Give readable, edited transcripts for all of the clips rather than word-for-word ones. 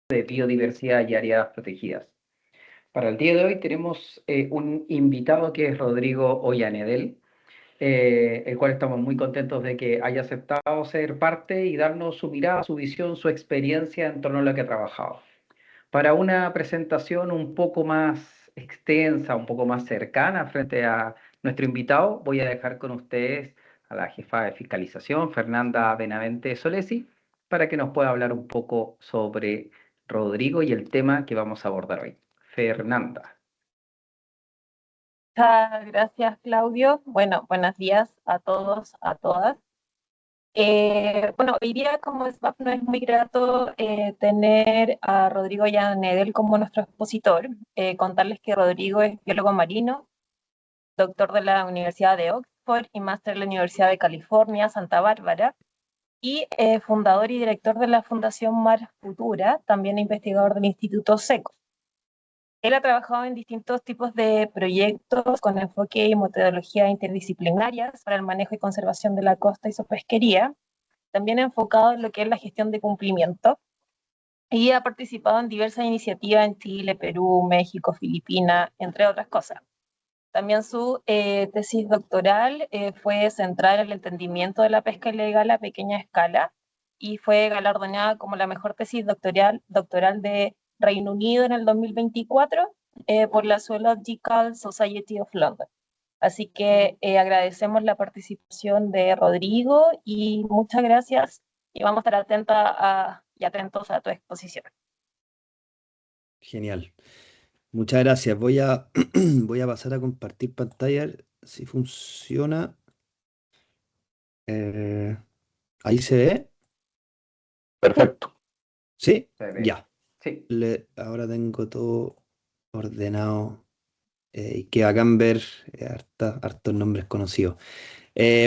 de biodiversidad y áreas protegidas. Para el día de hoy tenemos un invitado que es Rodrigo Ollanedel, el cual estamos muy contentos de que haya aceptado ser parte y darnos su mirada, su visión, su experiencia en torno a lo que ha trabajado. Para una presentación un poco más extensa, un poco más cercana frente a nuestro invitado, voy a dejar con ustedes a la jefa de fiscalización, Fernanda Benavente Solesi, para que nos pueda hablar un poco sobre Rodrigo y el tema que vamos a abordar hoy. Fernanda. Muchas gracias, Claudio. Bueno, buenos días a todos, a todas. Bueno, hoy día como SBAP no es muy grato tener a Rodrigo Llanedel como nuestro expositor. Contarles que Rodrigo es biólogo marino, doctor de la Universidad de Oxford y máster de la Universidad de California, Santa Bárbara, y fundador y director de la Fundación Mar Futura, también investigador del Instituto SECO. Él ha trabajado en distintos tipos de proyectos con enfoque y metodología interdisciplinarias para el manejo y conservación de la costa y su pesquería, también enfocado en lo que es la gestión de cumplimiento, y ha participado en diversas iniciativas en Chile, Perú, México, Filipinas, entre otras cosas. También su tesis doctoral fue centrada en el entendimiento de la pesca ilegal a pequeña escala y fue galardonada como la mejor tesis doctoral de Reino Unido en el 2024 por la Zoological Society of London. Así que agradecemos la participación de Rodrigo y muchas gracias y vamos a estar y atentos a tu exposición. Genial. Muchas gracias. Voy a pasar a compartir pantalla, si funciona. Eh, ¿Ahí se ve? Perfecto. ¿Sí? Se ve. Ya. Sí. Ahora tengo todo ordenado y que hagan ver hartos nombres conocidos.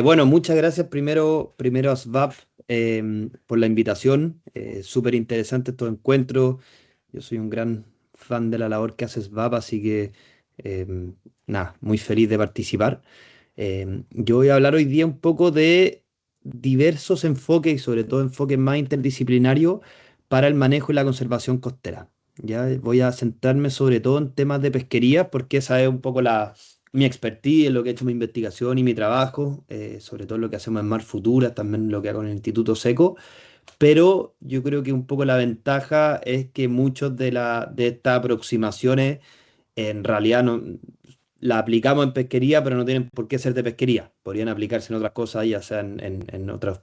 Bueno, muchas gracias primero a SVAP por la invitación. Súper interesante estos encuentros. Yo soy un gran fan de la labor que hace SVAP, así que nada, muy feliz de participar. Yo voy a hablar hoy día un poco de diversos enfoques y sobre todo enfoques más interdisciplinarios para el manejo y la conservación costera. Ya voy a centrarme sobre todo en temas de pesquería porque esa es un poco mi expertise, en lo que he hecho mi investigación y mi trabajo, sobre todo lo que hacemos en Mar Futura, también lo que hago en el Instituto Seco, pero yo creo que un poco la ventaja es que muchos de estas aproximaciones en realidad no, la aplicamos en pesquería, pero no tienen por qué ser de pesquería. Podrían aplicarse en otras cosas, ya sea en otros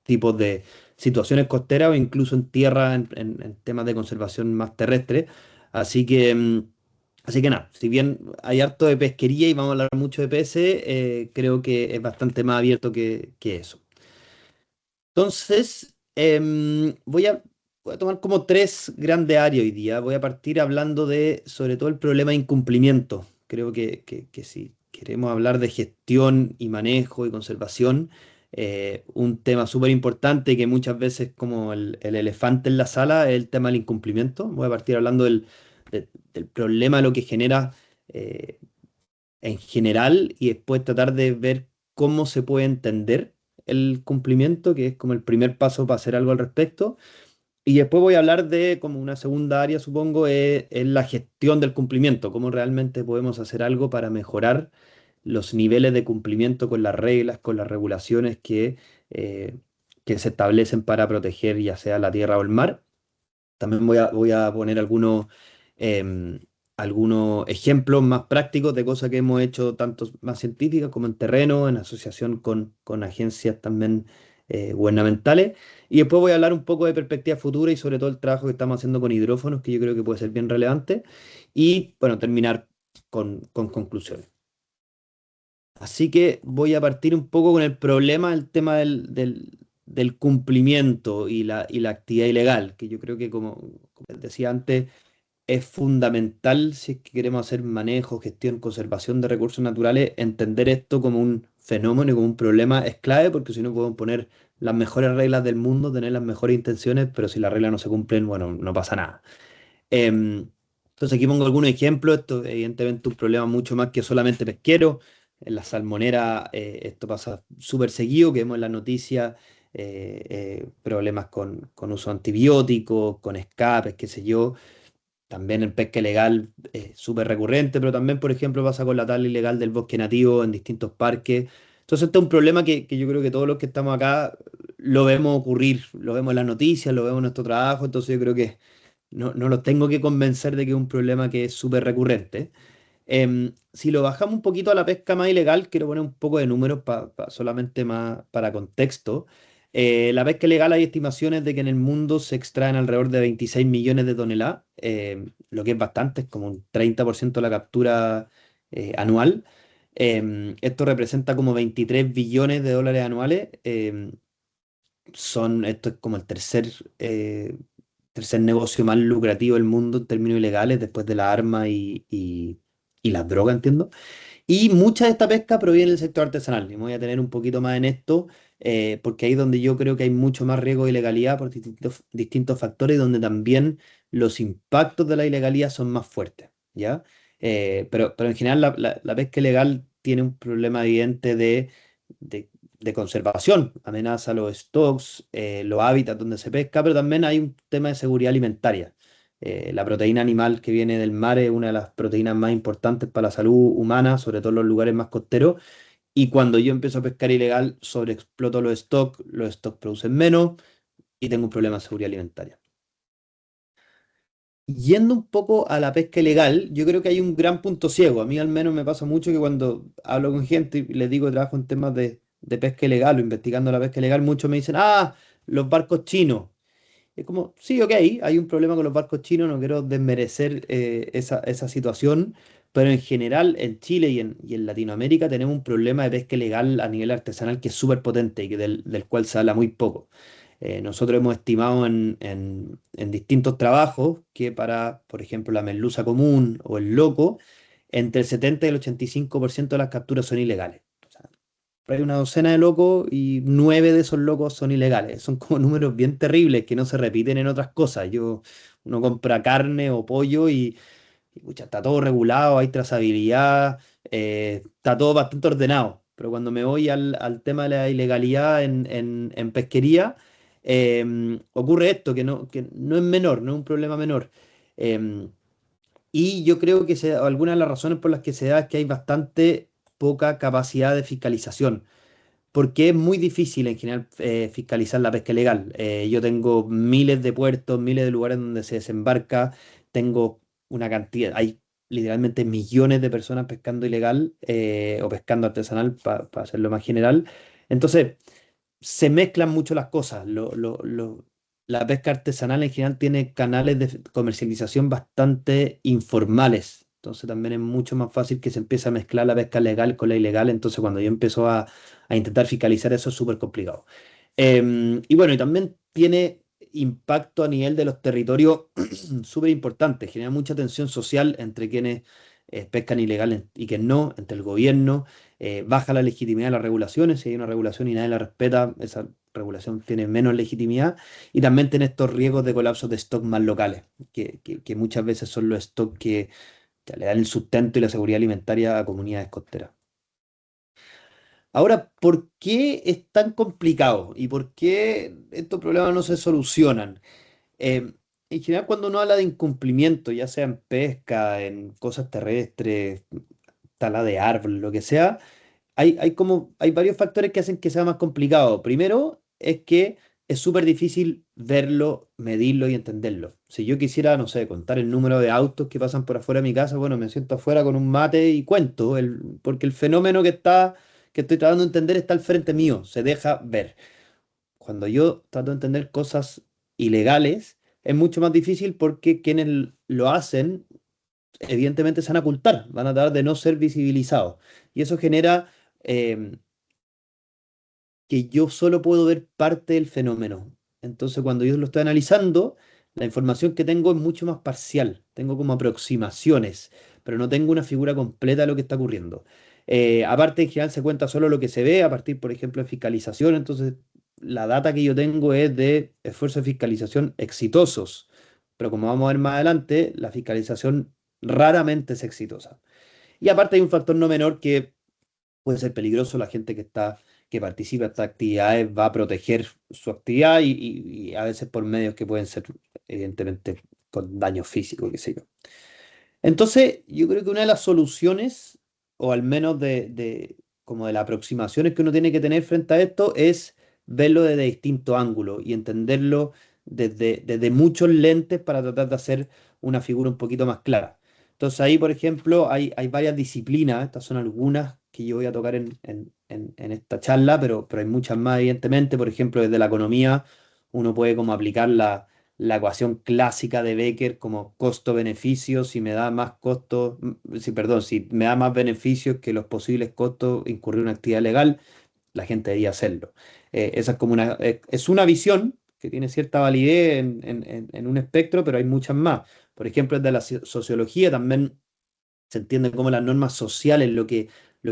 tipos de situaciones costeras o incluso en tierra, en temas de conservación más terrestre. Así que, así que nada, si bien hay harto de pesquería y vamos a hablar mucho de peces, creo que es bastante más abierto que eso. Entonces, voy a tomar como tres grandes áreas hoy día. Voy a partir hablando de, sobre todo, el problema de incumplimiento. Creo que si queremos hablar de gestión y manejo y conservación, un tema súper importante que muchas veces como el elefante en la sala es el tema del incumplimiento. Voy a partir hablando del problema, de lo que genera eh, en general y después tratar de ver cómo se puede entender el cumplimiento, que es como el primer paso para hacer algo al respecto. Y después voy a hablar de, como una segunda área, supongo, es la gestión del cumplimiento, cómo realmente podemos hacer algo para mejorar los niveles de cumplimiento con las reglas, con las regulaciones eh, que se establecen para proteger ya sea la tierra o el mar. También voy a poner em, algunos ejemplos más prácticos de cosas que hemos hecho tanto más científicas como en terreno, en asociación con agencias también gubernamentales. Y después voy a hablar un poco de perspectiva futura y sobre todo el trabajo que estamos haciendo con hidrófonos, que yo creo que puede ser bien relevante. Y bueno, terminar con conclusiones. Así que voy a partir un poco con el problema, el tema del cumplimiento y la actividad ilegal, que yo creo que, como les decía antes, es fundamental si es que queremos hacer manejo, gestión, conservación de recursos naturales, entender esto como un fenómeno y como un problema es clave, porque si no podemos poner las mejores reglas del mundo, tener las mejores intenciones, pero si las reglas no se cumplen, bueno, no pasa nada. Entonces aquí pongo algunos ejemplos. Esto evidentemente un problema mucho más que solamente pesquero. En la salmonera esto pasa súper seguido, que vemos en las noticias problemas con uso de antibióticos, con escapes, qué sé yo. También el pesca ilegal es súper recurrente, pero también, por ejemplo, pasa con la tala ilegal del bosque nativo en distintos parques. Entonces, este es un problema que yo creo que todos los que estamos acá lo vemos ocurrir, lo vemos en las noticias, lo vemos en nuestro trabajo, entonces yo creo que no los tengo que convencer de que es un problema que es súper recurrente. Si lo bajamos un poquito a la pesca más ilegal, quiero poner un poco de números solamente más para contexto. La pesca ilegal hay estimaciones de que en el mundo se extraen alrededor de 26 millones de toneladas, lo que es bastante, es como un 30% de la captura anual. Esto representa como 23 billones de dólares anuales. Esto es como el tercer negocio más lucrativo del mundo en términos ilegales, después de las armas y las drogas, entiendo. Y mucha de esta pesca proviene del sector artesanal. Y me voy a tener un poquito más en esto, porque ahí es donde yo creo que hay mucho más riesgo de ilegalidad por distintos factores, y donde también los impactos de la ilegalidad son más fuertes, ¿ya? Pero en general la pesca ilegal tiene un problema evidente de conservación, amenaza los stocks, los hábitats donde se pesca, pero también hay un tema de seguridad alimentaria. La proteína animal que viene del mar es una de las proteínas más importantes para la salud humana, sobre todo en los lugares más costeros. Y cuando yo empiezo a pescar ilegal, sobreexploto los stocks producen menos y tengo un problema de seguridad alimentaria. Yendo un poco a la pesca ilegal, yo creo que hay un gran punto ciego. A mí al menos me pasa mucho que cuando hablo con gente y les digo que trabajo en temas de pesca ilegal o investigando la pesca ilegal, muchos me dicen, los barcos chinos. Es como, sí, ok, hay un problema con los barcos chinos, no quiero desmerecer esa situación, pero en general en Chile y en Latinoamérica tenemos un problema de pesca ilegal a nivel artesanal que es súper potente y del cual se habla muy poco. Nosotros hemos estimado en distintos trabajos que para, por ejemplo, la merluza común o el loco, entre el 70 y el 85% de las capturas son ilegales. O sea, hay una docena de locos y 9 de esos locos son ilegales. Son como números bien terribles que no se repiten en otras cosas. Uno compra carne o pollo y pucha, está todo regulado, hay trazabilidad, está todo bastante ordenado. Pero cuando me voy al tema de la ilegalidad en pesquería, ocurre esto, que no es menor, no es un problema menor. Em, y yo creo que algunas de las razones por las que se da es que hay bastante poca capacidad de fiscalización, porque es muy difícil en general fiscalizar la pesca ilegal. Yo tengo miles de puertos, miles de lugares donde se desembarca, tengo una cantidad, hay literalmente millones de personas pescando ilegal o pescando artesanal, para hacerlo más general. Entonces, se mezclan mucho las cosas. La pesca artesanal en general tiene canales de comercialización bastante informales. Entonces también es mucho más fácil que se empiece a mezclar la pesca legal con la ilegal. Entonces cuando yo empiezo a intentar fiscalizar eso es súper complicado. Y bueno, y también tiene impacto a nivel de los territorios súper importante. Genera mucha tensión social entre quienes pescan ilegal y quienes no, entre el gobierno. Baja la legitimidad de las regulaciones. Si hay una regulación y nadie la respeta, esa regulación tiene menos legitimidad. Y también tiene estos riesgos de colapso de stock más locales, que muchas veces son los stocks que le dan el sustento y la seguridad alimentaria a comunidades costeras. Ahora, ¿por qué es tan complicado y por qué estos problemas no se solucionan? En general, cuando uno habla de incumplimiento, ya sea en pesca, en cosas terrestres, tala de árbol, lo que sea, hay varios factores que hacen que sea más complicado. Primero, es que es súper difícil verlo, medirlo y entenderlo. Si yo quisiera, no sé, contar el número de autos que pasan por afuera de mi casa, bueno, me siento afuera con un mate y cuento, porque el fenómeno que estoy tratando de entender está al frente mío, se deja ver. Cuando yo trato de entender cosas ilegales, es mucho más difícil porque quienes lo hacen, evidentemente se van a ocultar, van a tratar de no ser visibilizados. Y eso genera eh, que yo solo puedo ver parte del fenómeno. Entonces, cuando yo lo estoy analizando, la información que tengo es mucho más parcial. Tengo como aproximaciones, pero no tengo una figura completa de lo que está ocurriendo. Aparte, en general se cuenta solo lo que se ve a partir, por ejemplo, de fiscalización. Entonces, la data que yo tengo es de esfuerzos de fiscalización exitosos. Pero como vamos a ver más adelante, la fiscalización raramente es exitosa. Y aparte hay un factor no menor que puede ser peligroso, la gente que participa en estas actividades va a proteger su actividad y a veces por medios que pueden ser, evidentemente, con daño físico, qué sé yo. Entonces, yo creo que una de las soluciones, o al menos como de las aproximaciones que uno tiene que tener frente a esto, es verlo desde distintos ángulos y entenderlo desde muchos lentes para tratar de hacer una figura un poquito más clara. Entonces ahí, por ejemplo, hay varias disciplinas, estas son algunas que yo voy a tocar en esta charla, pero hay muchas más, evidentemente. Por ejemplo, desde la economía, uno puede como aplicar la ecuación clásica de Becker como costo-beneficio. Si me da más costo, perdón, si me da más beneficios que los posibles costos incurrir en una actividad legal, la gente debería hacerlo. Esa es como es una visión que tiene cierta validez en un espectro, pero hay muchas más. Por ejemplo, desde la sociología también se entiende como las normas sociales, lo que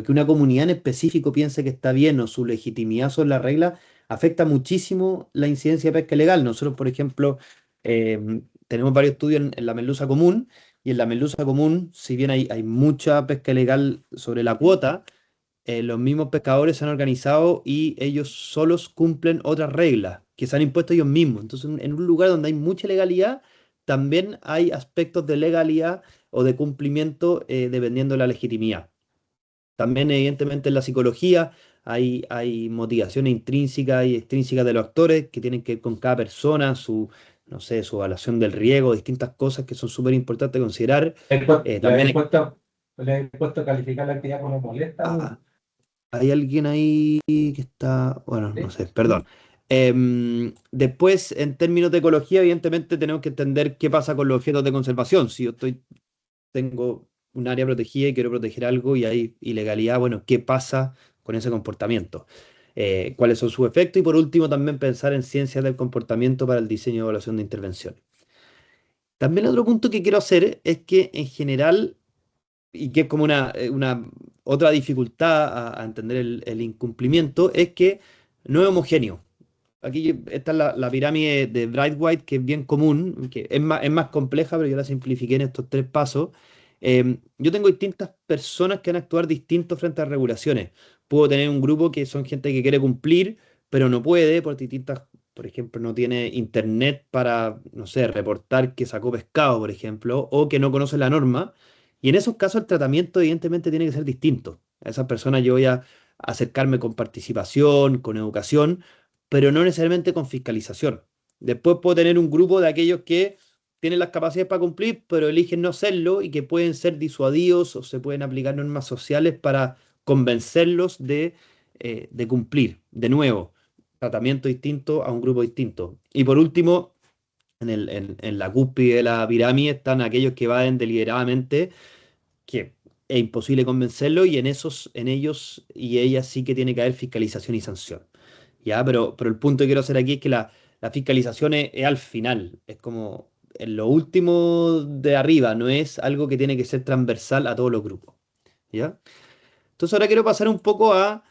una comunidad en específico piensa que está bien o su legitimidad sobre la regla, afecta muchísimo la incidencia de pesca legal. Nosotros, por ejemplo, tenemos varios estudios en la merluza común, y en la merluza común, si bien hay mucha pesca ilegal sobre la cuota, los mismos pescadores se han organizado y ellos solos cumplen otras reglas que se han impuesto ellos mismos. Entonces, en un lugar donde hay mucha legalidad, también hay aspectos de legalidad o de cumplimiento, dependiendo de la legitimidad. También, evidentemente, en la psicología hay motivaciones intrínsecas y extrínsecas de los actores que tienen que ver con cada persona, no sé, su evaluación del riesgo, distintas cosas que son súper importantes considerar. ¿Le También habéis puesto a calificar la actividad como molesta? hay alguien ahí que está, bueno, no ¿Sí? sé, perdón. Después, en términos de ecología, evidentemente tenemos que entender qué pasa con los objetos de conservación. Si yo tengo un área protegida y quiero proteger algo y hay ilegalidad, bueno, ¿qué pasa con ese comportamiento? ¿Cuáles son sus efectos? Y por último, también pensar en ciencias del comportamiento para el diseño y evaluación de intervenciones. También otro punto que quiero hacer es que en general, y que es como una otra dificultad a entender el incumplimiento, es que no es homogéneo. Aquí está la pirámide de Bright-White, que es bien común, que es más compleja, pero yo la simplifiqué en estos tres pasos. Yo tengo distintas personas que van a actuar distintos frente a regulaciones. Puedo tener un grupo que son gente que quiere cumplir, pero no puede por distintas, por ejemplo, no tiene internet para, no sé, reportar que sacó pescado, por ejemplo, o que no conoce la norma. Y en esos casos el tratamiento evidentemente tiene que ser distinto. A esas personas yo voy a acercarme con participación, con educación, pero no necesariamente con fiscalización. Después puedo tener un grupo de aquellos que tienen las capacidades para cumplir, pero eligen no hacerlo y que pueden ser disuadidos o se pueden aplicar normas sociales para convencerlos de cumplir. De nuevo, tratamiento distinto a un grupo distinto. Y por último, en la cúspide de la pirámide están aquellos que vaden deliberadamente, que es imposible convencerlo, y en ellos y ellas sí que tiene que haber fiscalización y sanción. ¿Ya? Pero el punto que quiero hacer aquí es que la fiscalización es al final, es como en lo último de arriba, no es algo que tiene que ser transversal a todos los grupos. ¿Ya? Entonces ahora quiero pasar un poco a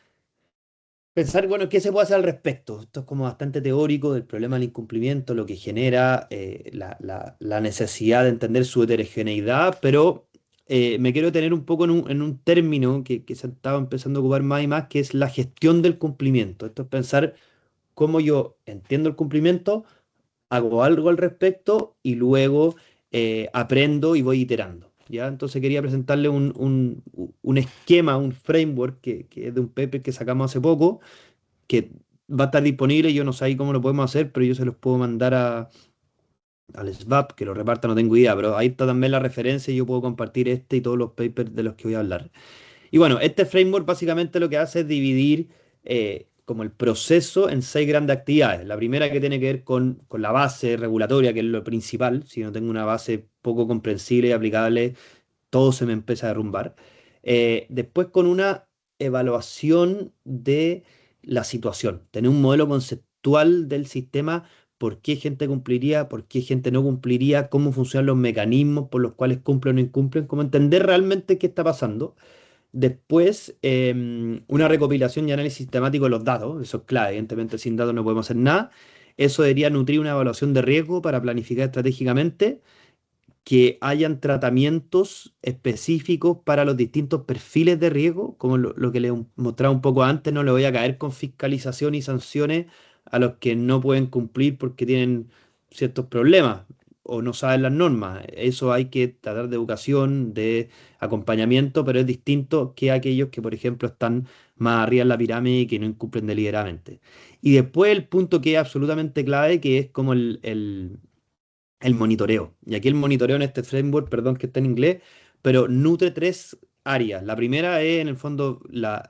pensar, bueno, ¿qué se puede hacer al respecto? Esto es como bastante teórico del problema del incumplimiento, lo que genera, la necesidad de entender su heterogeneidad, pero me quiero tener un poco en un término que se ha estado empezando a ocupar más y más, que es la gestión del cumplimiento. Esto es pensar cómo yo entiendo el cumplimiento, hago algo al respecto y luego aprendo y voy iterando. ¿Ya? Entonces quería presentarle un esquema, un framework que es de un paper que sacamos hace poco, que va a estar disponible. Yo no sé ahí cómo lo podemos hacer, pero yo se los puedo mandar al SVAP, que lo reparta, no tengo idea, pero ahí está también la referencia y yo puedo compartir este y todos los papers de los que voy a hablar. Y bueno, este framework básicamente lo que hace es dividir como el proceso en 6 grandes actividades. La primera, que tiene que ver con la base regulatoria, que es lo principal. Si no tengo una base poco comprensible y aplicable, todo se me empieza a derrumbar. Después, con una evaluación de la situación, tener un modelo conceptual del sistema, por qué gente cumpliría, por qué gente no cumpliría, cómo funcionan los mecanismos por los cuales cumplen o no incumplen, cómo entender realmente qué está pasando. Después, una recopilación y análisis sistemático de los datos. Eso es clave, evidentemente sin datos no podemos hacer nada. Eso debería nutrir una evaluación de riesgo para planificar estratégicamente, que hayan tratamientos específicos para los distintos perfiles de riesgo, como lo que les mostraba un poco antes. No le voy a caer con fiscalización y sanciones a los que no pueden cumplir porque tienen ciertos problemas o no saben las normas. Eso hay que tratar de educación, de acompañamiento, pero es distinto que aquellos que, por ejemplo, están más arriba en la pirámide y que no incumplen deliberadamente. Y después el punto que es absolutamente clave, que es como el monitoreo. Y aquí el monitoreo en este framework, perdón que está en inglés, pero nutre tres áreas. La primera es, en el fondo, la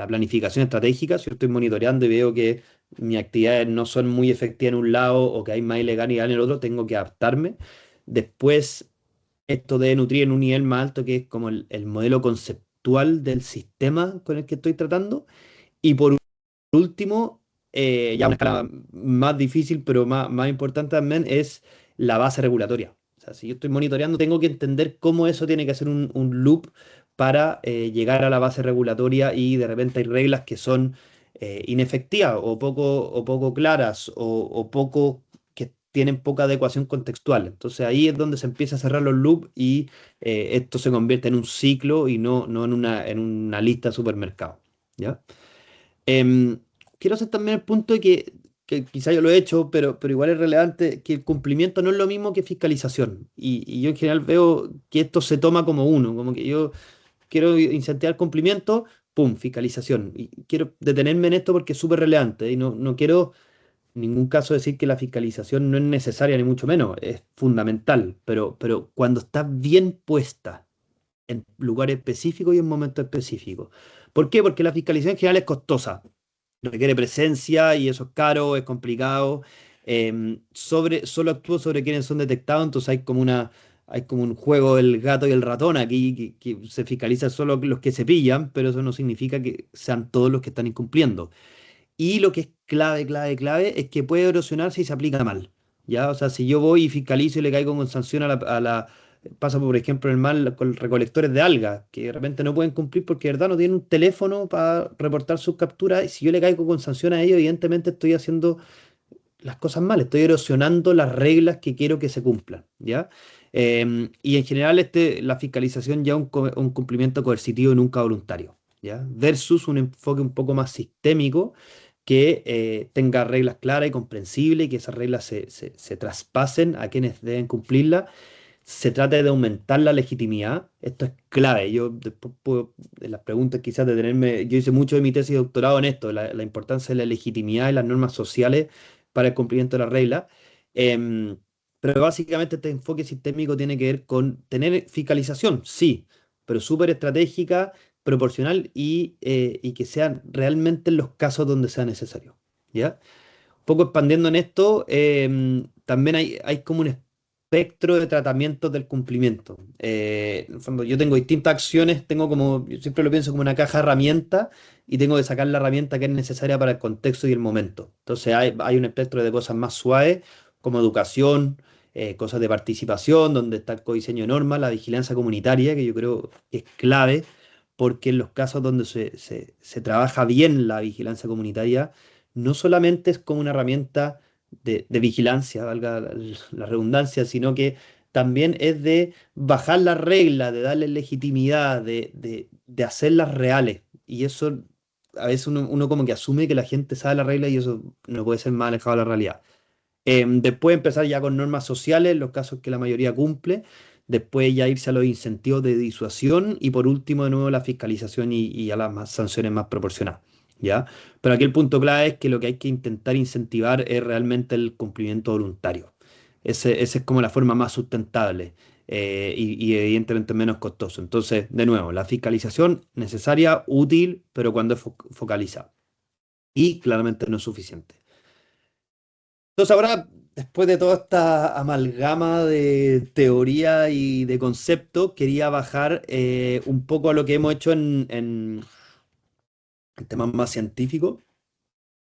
planificación estratégica. Si yo estoy monitoreando y veo que mis actividades no son muy efectivas en un lado o que hay más ilegalidad en el otro, tengo que adaptarme. Después, esto debe nutrir en un nivel más alto, que es como el modelo conceptual del sistema con el que estoy tratando. Y por último, ya una escala más difícil, pero más importante también, es la base regulatoria. O sea, si yo estoy monitoreando, tengo que entender cómo eso tiene que hacer un loop para llegar a la base regulatoria, y de repente hay reglas que son inefectivas o poco claras o poco que tienen poca adecuación contextual. Entonces ahí es donde se empieza a cerrar los loops y esto se convierte en un ciclo y no en una lista de supermercados. ¿Ya? Em, Quiero hacer también el punto de que quizá yo lo he hecho, pero igual es relevante, que el cumplimiento no es lo mismo que fiscalización. Y yo en general veo que esto se toma como uno, como que yo quiero incentivar el cumplimiento, ¡pum!, fiscalización. Y quiero detenerme en esto porque es súper relevante y no quiero en ningún caso decir que la fiscalización no es necesaria, ni mucho menos, es fundamental, pero cuando está bien puesta en lugares específicos y en momentos específicos. ¿Por qué? Porque la fiscalización en general es costosa, requiere presencia y eso es caro, es complicado. Solo actúo sobre quienes son detectados, entonces hay como un juego del gato y el ratón aquí, que se fiscaliza solo los que se pillan, pero eso no significa que sean todos los que están incumpliendo. Y lo que es clave, clave, clave, es que puede erosionar si se aplica mal. ¿Ya? O sea, si yo voy y fiscalizo y le caigo con sanción pasa por ejemplo el mal con recolectores de algas, que de repente no pueden cumplir porque de verdad no tienen un teléfono para reportar sus capturas, y si yo le caigo con sanción a ellos, evidentemente estoy haciendo las cosas mal, estoy erosionando las reglas que quiero que se cumplan, ¿ya? Y en general la fiscalización ya un cumplimiento coercitivo y nunca voluntario, ¿ya? Versus un enfoque un poco más sistémico que tenga reglas claras y comprensibles, y que esas reglas se traspasen a quienes deben cumplirlas. Se trata de aumentar la legitimidad. Esto es clave. Yo después puedo, en las preguntas quizás detenerme, yo hice mucho de mi tesis de doctorado en esto, la importancia de la legitimidad y las normas sociales para el cumplimiento de la regla. Em, pero básicamente este enfoque sistémico tiene que ver con tener fiscalización, sí, pero súper estratégica, proporcional y que sean realmente en los casos donde sea necesario. ¿Ya? Un poco expandiendo en esto, también hay como un espectro de tratamientos del cumplimiento. En el fondo, yo tengo distintas acciones, yo siempre lo pienso como una caja de herramientas, y tengo que sacar la herramienta que es necesaria para el contexto y el momento. Entonces hay un espectro de cosas más suaves, como educación, cosas de participación, donde está el codiseño de normas, la vigilancia comunitaria, que yo creo que es clave, porque en los casos donde se trabaja bien la vigilancia comunitaria, no solamente es como una herramienta de vigilancia, valga la redundancia, sino que también es de bajar las reglas, de darles legitimidad, de hacerlas reales. Y eso a veces uno como que asume que la gente sabe la regla, y eso no puede ser más alejado de la realidad. Después empezar ya con normas sociales, los casos que la mayoría cumple. Después ya irse a los incentivos de disuasión, y por último de nuevo la fiscalización y a las sanciones más proporcionadas. ¿Ya? Pero aquí el punto clave es que lo que hay que intentar incentivar es realmente el cumplimiento voluntario. Esa es como la forma más sustentable, y evidentemente menos costoso. Entonces, de nuevo, la fiscalización necesaria, útil, pero cuando es focalizada. Y claramente no es suficiente. Entonces ahora, después de toda esta amalgama de teoría y de concepto, quería bajar un poco a lo que hemos hecho en temas más científicos,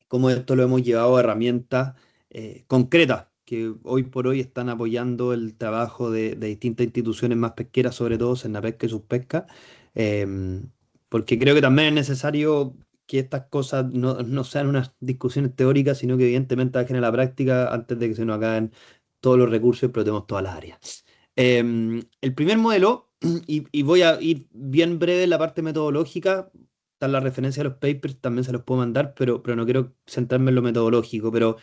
cómo esto lo hemos llevado a herramientas concretas que hoy por hoy están apoyando el trabajo de distintas instituciones más pesqueras, sobre todo Pesca y Subpesca, porque creo que también es necesario que estas cosas no sean unas discusiones teóricas, sino que evidentemente bajen a la práctica antes de que se nos acaben todos los recursos y explotemos todas las áreas. El primer modelo, y voy a ir bien breve en la parte metodológica, están las referencias a los papers, también se los puedo mandar, pero no quiero centrarme en lo metodológico. Pero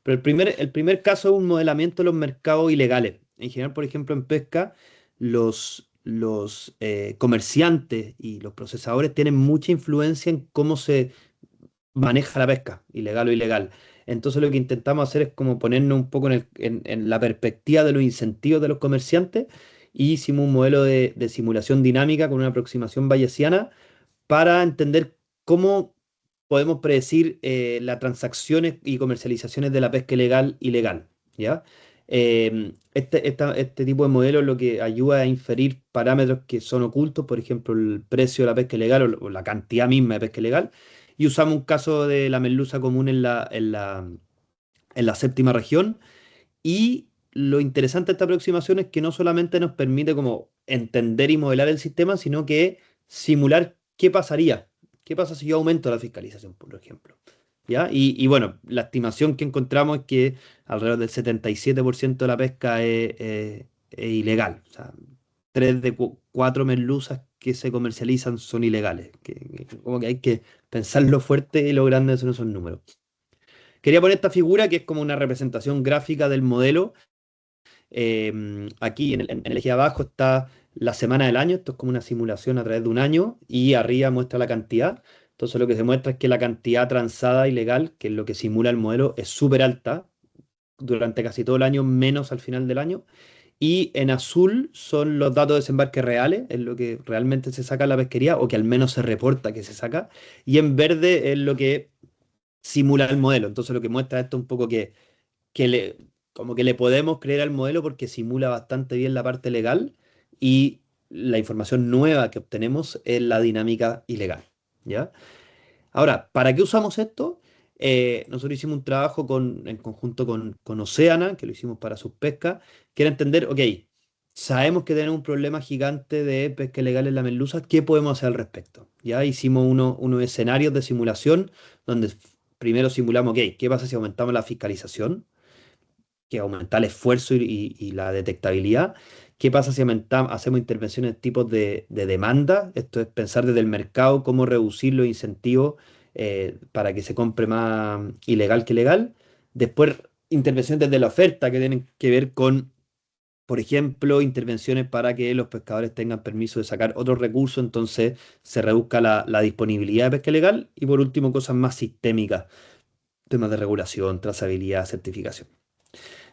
el primer caso es un modelamiento de los mercados ilegales. En general, por ejemplo, en pesca, los comerciantes y los procesadores tienen mucha influencia en cómo se maneja la pesca, ilegal o ilegal. Entonces lo que intentamos hacer es como ponernos un poco en la perspectiva de los incentivos de los comerciantes y hicimos un modelo de simulación dinámica con una aproximación bayesiana para entender cómo podemos predecir las transacciones y comercializaciones de la pesca ilegal, ¿ya? Este tipo de modelo lo que ayuda a inferir parámetros que son ocultos, por ejemplo, el precio de la pesca ilegal o la cantidad misma de pesca ilegal, y usamos un caso de la merluza común en la séptima región. Y lo interesante de esta aproximación es que no solamente nos permite como entender y modelar el sistema, sino que simular qué pasaría. ¿Qué pasa si yo aumento la fiscalización, por ejemplo? ¿Ya? Y bueno, la estimación que encontramos es que alrededor del 77% de la pesca es ilegal. O sea, 3 de 4 merluzas que se comercializan son ilegales. Como que hay que pensarlo fuerte y lo grande son esos números. Quería poner esta figura que es como una representación gráfica del modelo. Aquí en el eje abajo está la semana del año, esto es como una simulación a través de un año, y arriba muestra la cantidad. Entonces lo que se muestra es que la cantidad transada ilegal, que es lo que simula el modelo, es súper alta durante casi todo el año, menos al final del año. Y en azul son los datos de desembarque reales, es lo que realmente se saca en la pesquería, o que al menos se reporta que se saca. Y en verde es lo que simula el modelo. Entonces lo que muestra esto un poco que como que le podemos creer al modelo porque simula bastante bien la parte legal y la información nueva que obtenemos es la dinámica ilegal, ¿ya? Ahora, ¿para qué usamos esto? Nosotros hicimos un trabajo en conjunto con Oceana, que lo hicimos para sus pescas, que era entender, ok, sabemos que tenemos un problema gigante de pesca ilegal en la merluza, ¿qué podemos hacer al respecto? Ya hicimos unos escenarios de simulación donde primero simulamos, ok, ¿qué pasa si aumentamos la fiscalización? Que aumenta el esfuerzo y la detectabilidad. ¿Qué pasa si hacemos intervenciones de tipos de demanda? Esto es pensar desde el mercado cómo reducir los incentivos para que se compre más ilegal que legal. Después, intervenciones desde la oferta que tienen que ver con, por ejemplo, intervenciones para que los pescadores tengan permiso de sacar otros recursos, entonces se reduzca la disponibilidad de pesca ilegal. Y por último, cosas más sistémicas, temas de regulación, trazabilidad, certificación.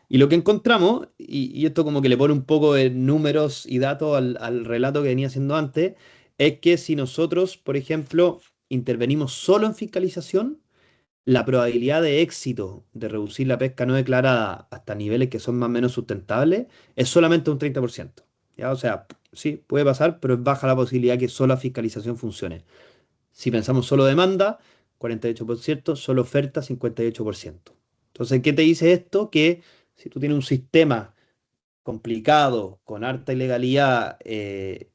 Y lo que encontramos, y esto como que le pone un poco de números y datos al relato que venía haciendo antes, es que si nosotros, por ejemplo, intervenimos solo en fiscalización, la probabilidad de éxito de reducir la pesca no declarada hasta niveles que son más o menos sustentables es solamente un 30%. ¿Ya? O sea, sí, puede pasar, pero es baja la posibilidad que solo la fiscalización funcione. Si pensamos solo demanda, 48%, solo oferta, 58%. Entonces, ¿qué te dice esto? Que si tú tienes un sistema complicado, con harta ilegalidad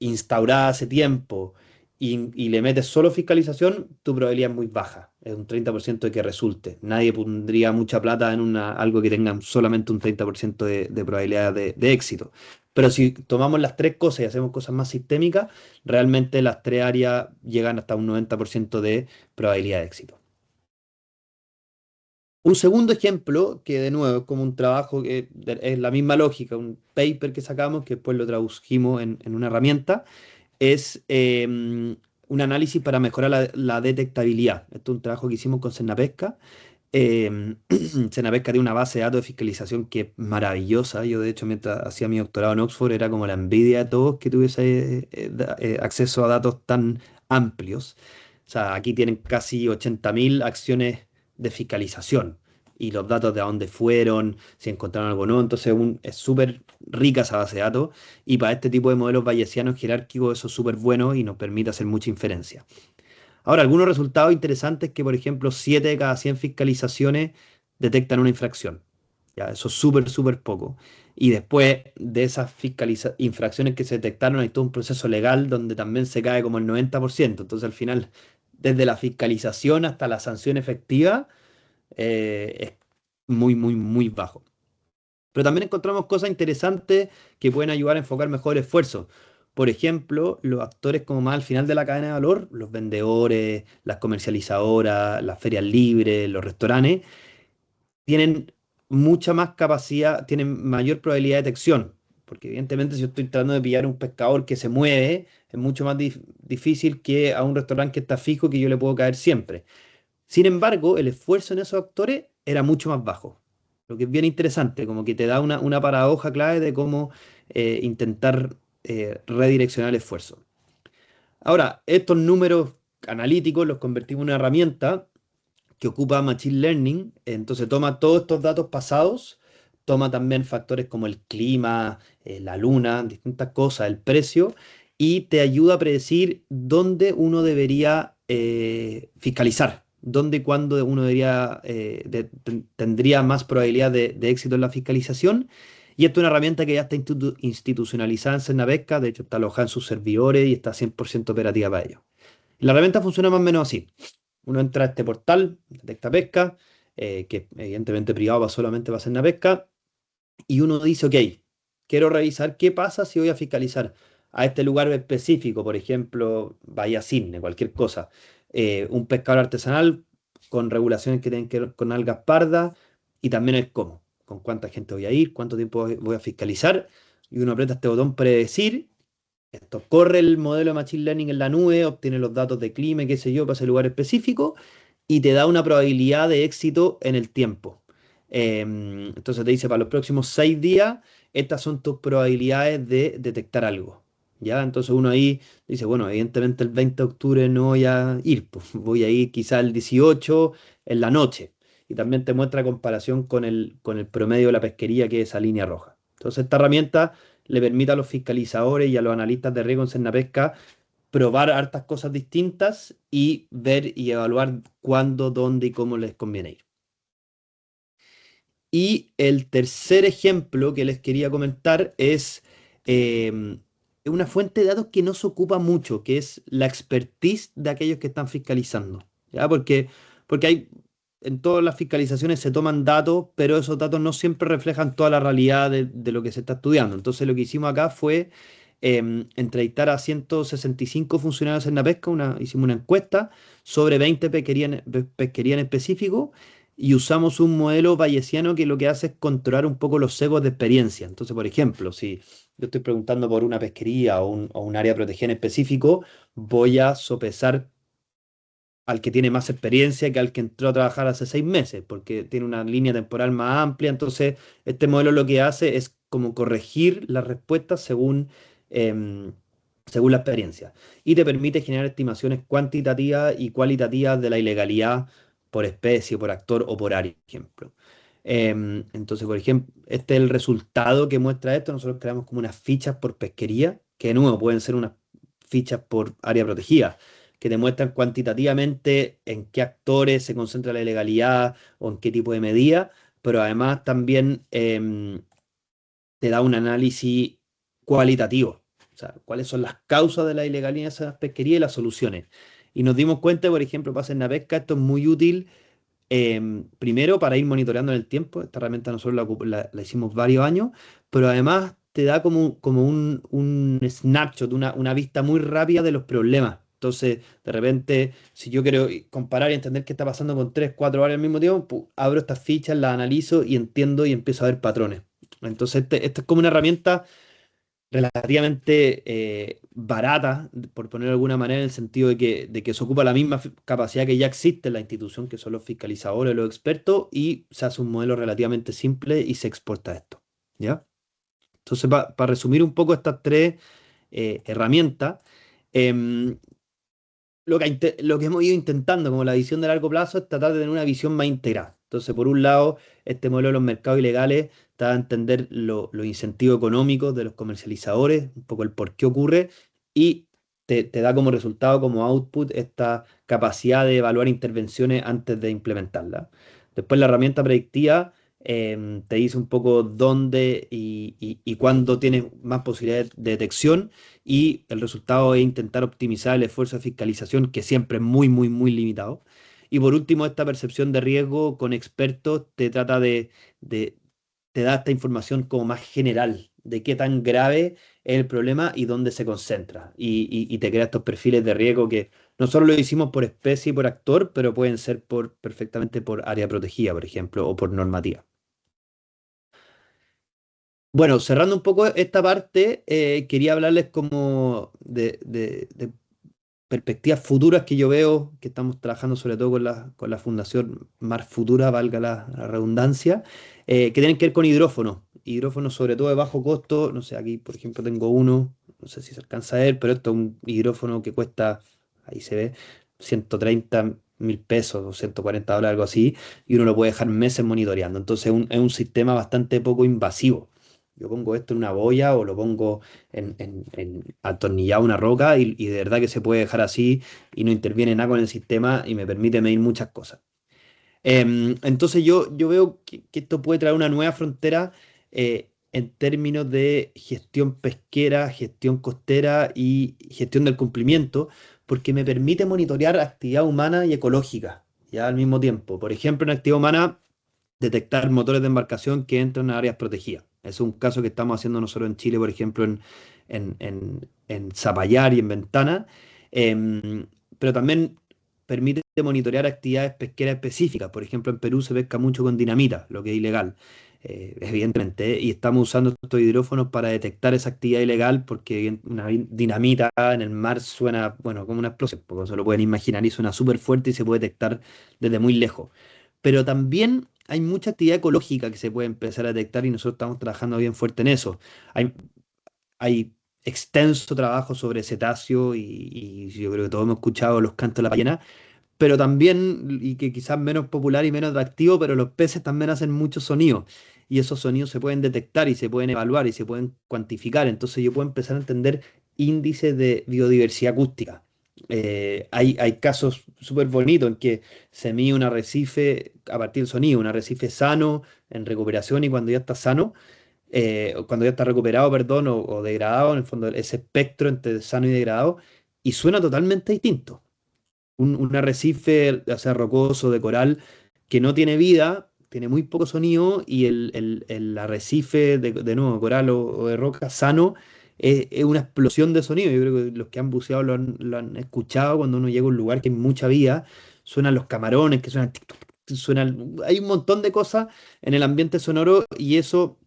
instaurada hace tiempo y le metes solo fiscalización, tu probabilidad es muy baja. Es un 30% de que resulte. Nadie pondría mucha plata en algo que tenga solamente un 30% de probabilidad de éxito. Pero si tomamos las tres cosas y hacemos cosas más sistémicas, realmente las tres áreas llegan hasta un 90% de probabilidad de éxito. Un segundo ejemplo, que de nuevo es como un trabajo que es la misma lógica, un paper que sacamos, que después lo tradujimos en una herramienta, es un análisis para mejorar la detectabilidad. Esto es un trabajo que hicimos con Senapesca. Senapesca tiene una base de datos de fiscalización que es maravillosa. Yo, de hecho, mientras hacía mi doctorado en Oxford, era como la envidia de todos que tuviese acceso a datos tan amplios. O sea, aquí tienen casi 80.000 acciones de fiscalización y los datos de a dónde fueron, si encontraron algo nuevo. Entonces, es súper rica esa base de datos y para este tipo de modelos bayesianos jerárquicos eso es súper bueno y nos permite hacer mucha inferencia. Ahora, algunos resultados interesantes que, por ejemplo, 7 de cada 100 fiscalizaciones detectan una infracción. Ya, eso es súper, súper poco. Y después de esas infracciones que se detectaron, hay todo un proceso legal donde también se cae como el 90%. Entonces, al final, desde la fiscalización hasta la sanción efectiva, es muy, muy, muy bajo. Pero también encontramos cosas interesantes que pueden ayudar a enfocar mejor el esfuerzo. Por ejemplo, los actores como más al final de la cadena de valor, los vendedores, las comercializadoras, las ferias libres, los restaurantes, tienen mucha más capacidad, tienen mayor probabilidad de detección. Porque evidentemente si yo estoy tratando de pillar un pescador que se mueve, es mucho más difícil que a un restaurante que está fijo que yo le puedo caer siempre. Sin embargo, el esfuerzo en esos actores era mucho más bajo. Lo que es bien interesante, como que te da una paradoja clave de cómo intentar redireccionar el esfuerzo. Ahora, estos números analíticos los convertimos en una herramienta que ocupa Machine Learning, entonces toma todos estos datos pasados, toma también factores como el clima, la luna, distintas cosas, el precio, y te ayuda a predecir dónde uno debería fiscalizar, dónde y cuándo uno debería, tendría más probabilidad de éxito en la fiscalización. Y esto es una herramienta que ya está institucionalizada en Cernavesca, de hecho está alojada en sus servidores y está 100% operativa para ello. La herramienta funciona más o menos así. Uno entra a este portal, detecta pesca, que evidentemente privado va solamente va a hacer una pesca, y uno dice, ok, quiero revisar qué pasa si voy a fiscalizar a este lugar específico, por ejemplo, Bahía Cisne, cualquier cosa, un pescador artesanal con regulaciones que tienen que ver con algas pardas, y también el cómo, con cuánta gente voy a ir, cuánto tiempo voy a fiscalizar, y uno aprieta este botón predecir. Esto corre el modelo de Machine Learning en la nube, obtiene los datos de clima, y qué sé yo, para ese lugar específico y te da una probabilidad de éxito en el tiempo. Entonces te dice, para los próximos 6 días, estas son tus probabilidades de detectar algo. ¿Ya? Entonces uno ahí dice, bueno, evidentemente el 20 de octubre no voy a ir, pues voy a ir quizá el 18 en la noche. Y también te muestra comparación con el promedio de la pesquería, que es esa línea roja. Entonces esta herramienta le permite a los fiscalizadores y a los analistas de riesgo en Cernapesca probar hartas cosas distintas y ver y evaluar cuándo, dónde y cómo les conviene ir. Y el tercer ejemplo que les quería comentar es una fuente de datos que no se ocupa mucho, que es la expertise de aquellos que están fiscalizando. ¿Ya? Porque en todas las fiscalizaciones se toman datos, pero esos datos no siempre reflejan toda la realidad de lo que se está estudiando. Entonces lo que hicimos acá fue entrevistar a 165 funcionarios en la pesca, hicimos una encuesta sobre 20 pesquerías en específico y usamos un modelo bayesiano que lo que hace es controlar un poco los sesgos de experiencia. Entonces, por ejemplo, si yo estoy preguntando por una pesquería o un área protegida en específico, voy a sopesar al que tiene más experiencia que al que entró a trabajar hace 6 meses, porque tiene una línea temporal más amplia. Entonces, este modelo lo que hace es como corregir las respuestas según la experiencia. Y te permite generar estimaciones cuantitativas y cualitativas de la ilegalidad por especie, por actor o por área, por ejemplo. Entonces, por ejemplo, este es el resultado que muestra esto. Nosotros creamos como unas fichas por pesquería, que de nuevo pueden ser unas fichas por área protegida, que demuestran cuantitativamente en qué actores se concentra la ilegalidad o en qué tipo de medida, pero además también te da un análisis cualitativo, o sea, cuáles son las causas de la ilegalidad en esas pesquerías y las soluciones. Y nos dimos cuenta, por ejemplo, para hacer la pesca, esto es muy útil. Primero, para ir monitoreando en el tiempo. Esta herramienta nosotros la hicimos varios años, pero además te da como un snapshot, una vista muy rápida de los problemas. Entonces, de repente, si yo quiero comparar y entender qué está pasando con 3, 4 áreas al mismo tiempo, abro estas fichas, las analizo y entiendo y empiezo a ver patrones. Entonces, esta es como una herramienta relativamente barata, por ponerlo de alguna manera, en el sentido de que se ocupa la misma capacidad que ya existe en la institución, que son los fiscalizadores, los expertos, y se hace un modelo relativamente simple y se exporta esto. ¿Ya? Entonces, para resumir un poco estas tres herramientas, em, lo que hemos ido intentando como la visión de largo plazo es tratar de tener una visión más integrada. Entonces, por un lado, este modelo de los mercados ilegales te da a entender los incentivos económicos de los comercializadores, un poco el por qué ocurre, y te da como resultado, como output, esta capacidad de evaluar intervenciones antes de implementarlas. Después, la herramienta predictiva te dice un poco dónde y cuándo tienes más posibilidades de detección, y el resultado es intentar optimizar el esfuerzo de fiscalización, que siempre es muy, muy, muy limitado. Y por último, esta percepción de riesgo con expertos te trata te te da esta información como más general de qué tan grave es el problema y dónde se concentra. Y te crea estos perfiles de riesgo que no solo lo hicimos por especie y por actor, pero pueden ser perfectamente por área protegida, por ejemplo, o por normativa. Bueno, cerrando un poco esta parte, quería hablarles como de perspectivas futuras que yo veo, que estamos trabajando sobre todo con la Fundación Mar Futura, valga la redundancia, que tienen que ver con hidrófonos sobre todo de bajo costo. No sé, aquí por ejemplo tengo uno, no sé si se alcanza a ver, pero esto es un hidrófono que cuesta, ahí se ve, 130.000 pesos o $140, algo así, y uno lo puede dejar meses monitoreando. Entonces es un sistema bastante poco invasivo. Yo pongo esto en una boya o lo pongo atornillado a una roca y de verdad que se puede dejar así y no interviene nada con el sistema y me permite medir muchas cosas. Entonces yo veo que esto puede traer una nueva frontera en términos de gestión pesquera, gestión costera y gestión del cumplimiento, porque me permite monitorear actividad humana y ecológica ya al mismo tiempo. Por ejemplo, en actividad humana detectar motores de embarcación que entran a áreas protegidas. Es un caso que estamos haciendo nosotros en Chile, por ejemplo, en Zapallar y en Ventana, pero también permite monitorear actividades pesqueras específicas. Por ejemplo, en Perú se pesca mucho con dinamita, lo que es ilegal, evidentemente, y estamos usando estos hidrófonos para detectar esa actividad ilegal porque una dinamita en el mar suena, bueno, como una explosión, porque se lo pueden imaginar y suena súper fuerte y se puede detectar desde muy lejos. Pero también hay mucha actividad ecológica que se puede empezar a detectar y nosotros estamos trabajando bien fuerte en eso. Hay extenso trabajo sobre cetáceo y yo creo que todos hemos escuchado los cantos de la ballena, pero también, y que quizás menos popular y menos atractivo, pero los peces también hacen muchos sonidos y esos sonidos se pueden detectar y se pueden evaluar y se pueden cuantificar. Entonces yo puedo empezar a entender índices de biodiversidad acústica. Hay casos súper bonitos en que se mide un arrecife a partir del sonido, un arrecife sano, en recuperación y cuando ya está sano, cuando ya está recuperado, perdón, o degradado, en el fondo ese espectro entre sano y degradado, y suena totalmente distinto. Un arrecife, ya sea rocoso, de coral, que no tiene vida, tiene muy poco sonido, y el arrecife de nuevo, coral o de roca sano, es una explosión de sonido. Yo creo que los que han buceado lo han escuchado cuando uno llega a un lugar que hay mucha vida, suenan los camarones, que suenan, tic, tuc, tuc, suenan, hay un montón de cosas en el ambiente sonoro y eso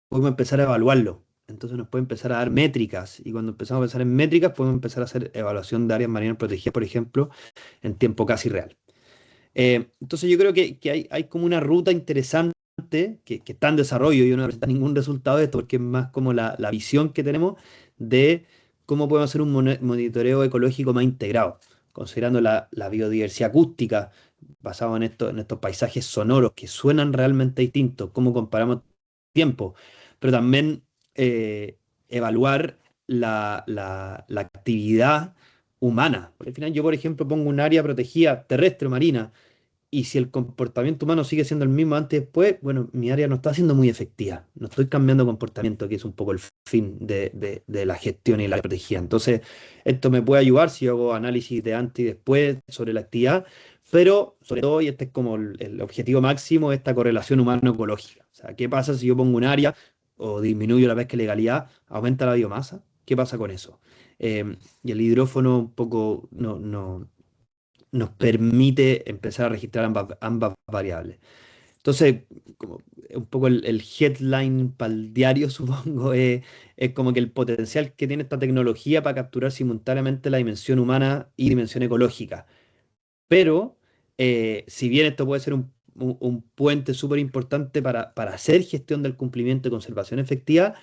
podemos empezar a evaluarlo. Entonces nos puede empezar a dar métricas y cuando empezamos a pensar en métricas podemos empezar a hacer evaluación de áreas marinas protegidas, por ejemplo, en tiempo casi real. Entonces yo creo que hay como una ruta interesante que está en desarrollo. Yo no presento ningún resultado de esto porque es más como la visión que tenemos de cómo podemos hacer un monitoreo ecológico más integrado, considerando la biodiversidad acústica basado en estos paisajes sonoros que suenan realmente distintos, cómo comparamos tiempo, pero también evaluar la actividad humana. Porque al final yo, por ejemplo, pongo un área protegida terrestre o marina y si el comportamiento humano sigue siendo el mismo antes y después, bueno, mi área no está siendo muy efectiva. No estoy cambiando comportamiento, que es un poco el fin de la gestión y la protegida. Entonces, esto me puede ayudar si yo hago análisis de antes y después sobre la actividad, pero sobre todo, y este es como el objetivo máximo, esta correlación humano-ecológica. O sea, ¿qué pasa si yo pongo un área o disminuyo la pesca legalidad? ¿Aumenta la biomasa? ¿Qué pasa con eso? Y el hidrófono un poco nos permite empezar a registrar ambas variables. Entonces, como un poco el headline para el diario, supongo, es como que el potencial que tiene esta tecnología para capturar simultáneamente la dimensión humana y dimensión ecológica. Pero, si bien esto puede ser un puente súper importante para hacer gestión del cumplimiento y conservación efectiva,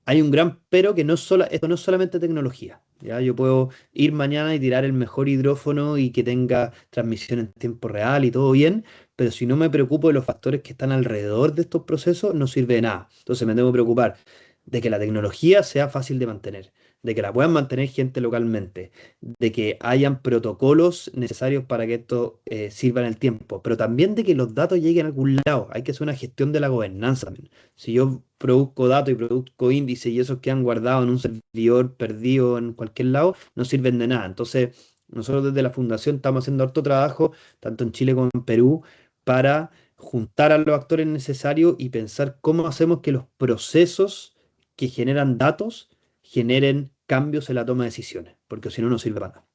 hay un gran pero que esto no es solamente tecnología. ¿Ya? Yo puedo ir mañana y tirar el mejor hidrófono y que tenga transmisión en tiempo real y todo bien, pero si no me preocupo de los factores que están alrededor de estos procesos, no sirve de nada. Entonces me tengo que preocupar de que la tecnología sea fácil de mantener, de que la puedan mantener gente localmente, de que hayan protocolos necesarios para que esto sirva en el tiempo, pero también de que los datos lleguen a algún lado. Hay que hacer una gestión de la gobernanza también. Si yo produzco datos y produzco índices y esos quedan guardados en un servidor perdido en cualquier lado, no sirven de nada. Entonces, nosotros desde la fundación estamos haciendo harto trabajo, tanto en Chile como en Perú, para juntar a los actores necesarios y pensar cómo hacemos que los procesos que generan datos generen cambios en la toma de decisiones, porque si no, no sirve para nada.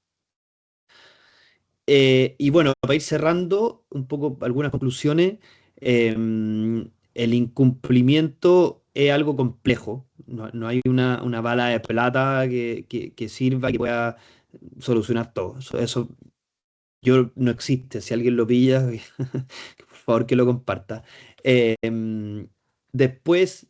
Y bueno, para ir cerrando un poco algunas conclusiones, el incumplimiento es algo complejo. No hay una bala de plata que sirva, que pueda solucionar todo. Eso no existe. Si alguien lo pilla, por favor que lo comparta. Después,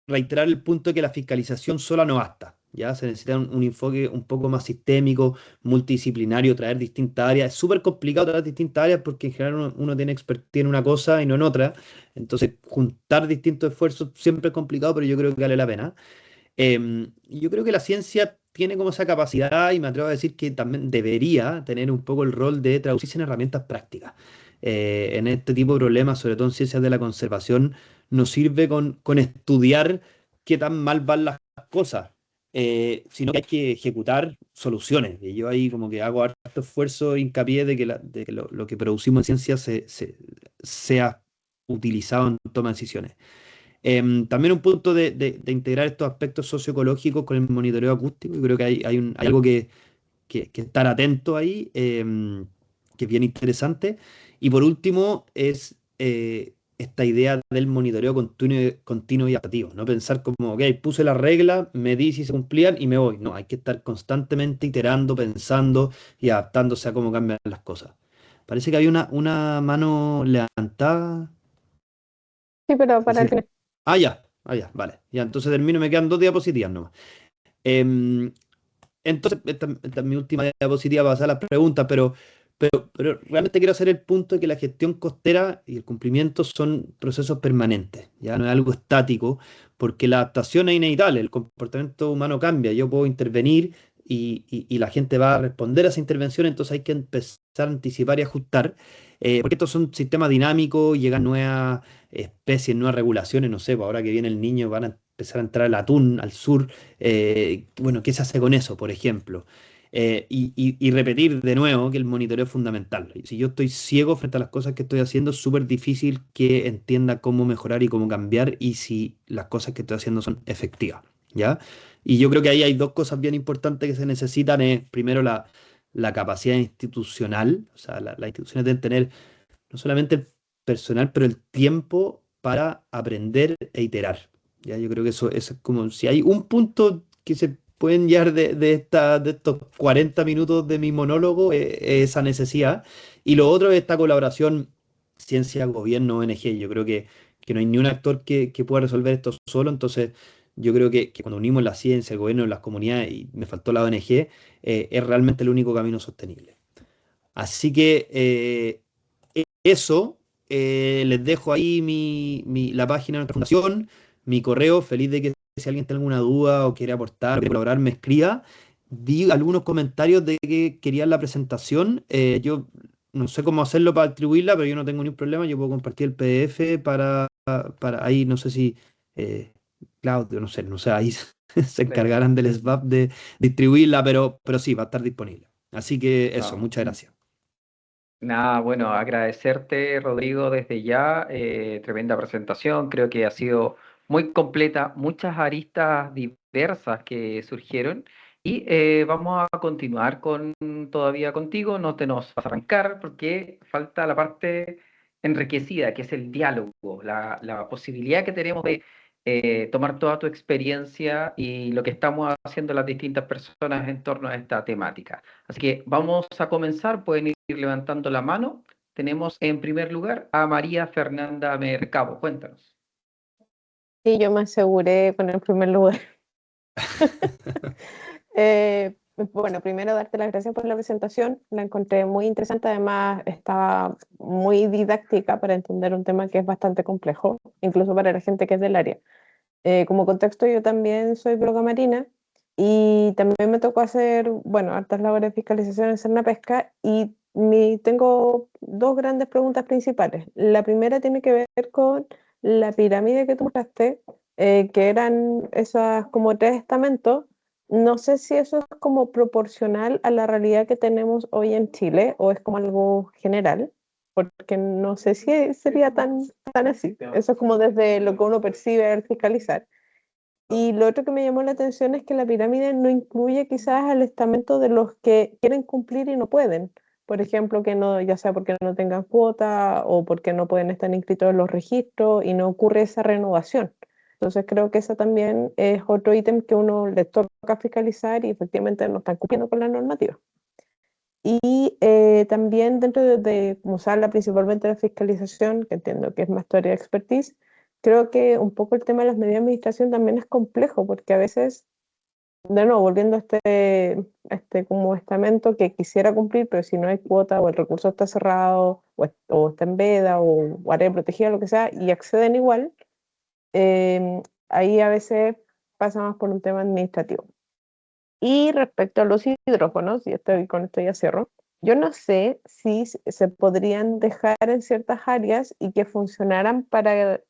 reiterar el punto de que la fiscalización sola no basta. ¿Ya? Se necesita un enfoque un poco más sistémico, multidisciplinario, traer distintas áreas. Es súper complicado traer distintas áreas porque en general uno tiene expertise en una cosa y no en otra. Entonces, juntar distintos esfuerzos siempre es complicado, pero yo creo que vale la pena. Yo creo que la ciencia tiene como esa capacidad y me atrevo a decir que también debería tener un poco el rol de traducirse en herramientas prácticas. En este tipo de problemas, sobre todo en ciencias de la conservación, nos sirve con estudiar qué tan mal van las cosas, sino que hay que ejecutar soluciones. Y yo ahí como que hago harto esfuerzo, hincapié de que lo que producimos en ciencia sea utilizado en toma de decisiones. También un punto de integrar estos aspectos socioecológicos con el monitoreo acústico. Yo creo que hay algo que estar atento ahí, que es bien interesante. Y por último, es esta idea del monitoreo continuo y adaptativo. No pensar como, ok, puse las reglas, medí si se cumplían y me voy. No, hay que estar constantemente iterando, pensando y adaptándose a cómo cambian las cosas. Parece que hay una mano levantada. Sí, pero para el Cecilia. final. Ya, vale. Ya, entonces termino, me quedan 2 diapositivas nomás. Em, entonces, esta es mi última diapositiva para hacer las preguntas, pero realmente quiero hacer el punto de que la gestión costera y el cumplimiento son procesos permanentes, ya no es algo estático, porque la adaptación es inevitable, el comportamiento humano cambia, yo puedo intervenir y la gente va a responder a esa intervención, entonces hay que empezar a anticipar y ajustar, porque estos son sistemas dinámicos, llegan nuevas especies, nuevas regulaciones, no sé, pues ahora que viene el niño van a empezar a entrar al atún al sur. Bueno, ¿qué se hace con eso, por ejemplo? Y repetir de nuevo que el monitoreo es fundamental. Si yo estoy ciego frente a las cosas que estoy haciendo, es súper difícil que entienda cómo mejorar y cómo cambiar y si las cosas que estoy haciendo son efectivas, ¿ya? Y yo creo que ahí hay 2 cosas bien importantes que se necesitan. Primero, la capacidad institucional. O sea, las instituciones deben tener no solamente el personal, pero el tiempo para aprender e iterar. Ya, yo creo que eso es como, si hay un punto que se pueden llevar de estos 40 minutos de mi monólogo, es esa necesidad. Y lo otro es esta colaboración ciencia, gobierno, ONG. Yo creo que no hay ni un actor que pueda resolver esto solo, entonces yo creo que cuando unimos la ciencia, el gobierno, las comunidades, y me faltó la ONG, es realmente el único camino sostenible. Así que eso, les dejo ahí la página de nuestra fundación, mi correo, feliz de que si alguien tiene alguna duda o quiere aportar o quiere colaborar, me escriba. Di algunos comentarios de que querían la presentación. Yo no sé cómo hacerlo para distribuirla, pero yo no tengo ningún problema. Yo puedo compartir el PDF para ahí, no sé si Claudio, no sé, ahí se Sí. encargarán del SBAP de distribuirla, pero sí, va a estar disponible. Así que eso, No. muchas gracias. Nada, bueno, agradecerte, Rodrigo, desde ya. Tremenda presentación, creo que ha sido muy completa, muchas aristas diversas que surgieron. Y vamos a continuar todavía contigo, no te nos vas a arrancar porque falta la parte enriquecida, que es el diálogo, la posibilidad que tenemos de tomar toda tu experiencia y lo que estamos haciendo las distintas personas en torno a esta temática. Así que vamos a comenzar, pueden ir levantando la mano. Tenemos en primer lugar a María Fernanda Mercado. Cuéntanos. Sí, yo me aseguré con el primer lugar. Bueno, primero darte las gracias por la presentación, la encontré muy interesante, además estaba muy didáctica para entender un tema que es bastante complejo, incluso para la gente que es del área. Como contexto, yo también soy bióloga marina y también me tocó hacer, bueno, hartas labores de fiscalización en Cerna Pesca y tengo 2 grandes preguntas principales. La primera tiene que ver con la pirámide que tú mostraste, que eran esas como 3 estamentos. No sé si eso es como proporcional a la realidad que tenemos hoy en Chile o es como algo general. porque no sé si sería tan así. Eso es como desde lo que uno percibe al fiscalizar. Y lo otro que me llamó la atención es que la pirámide no incluye quizás al estamento de los que quieren cumplir y no pueden. Por ejemplo, que no, ya sea porque no tengan cuota o porque no pueden estar inscritos en los registros y no ocurre esa renovación. Entonces creo que eso también es otro ítem que uno le toca fiscalizar y efectivamente no están cumpliendo con la normativa. Y también dentro de como se habla principalmente de la fiscalización, que entiendo que es más tu área de expertise, creo que un poco el tema de las medidas de administración también es complejo, porque a veces, de nuevo, volviendo a este como estamento que quisiera cumplir, pero si no hay cuota o el recurso está cerrado o está en veda o área protegida, lo que sea, y acceden igual, ahí a veces pasa más por un tema administrativo. Y respecto a los hidrófonos, y con esto ya cierro, yo no sé si se podrían dejar en ciertas áreas y que funcionaran para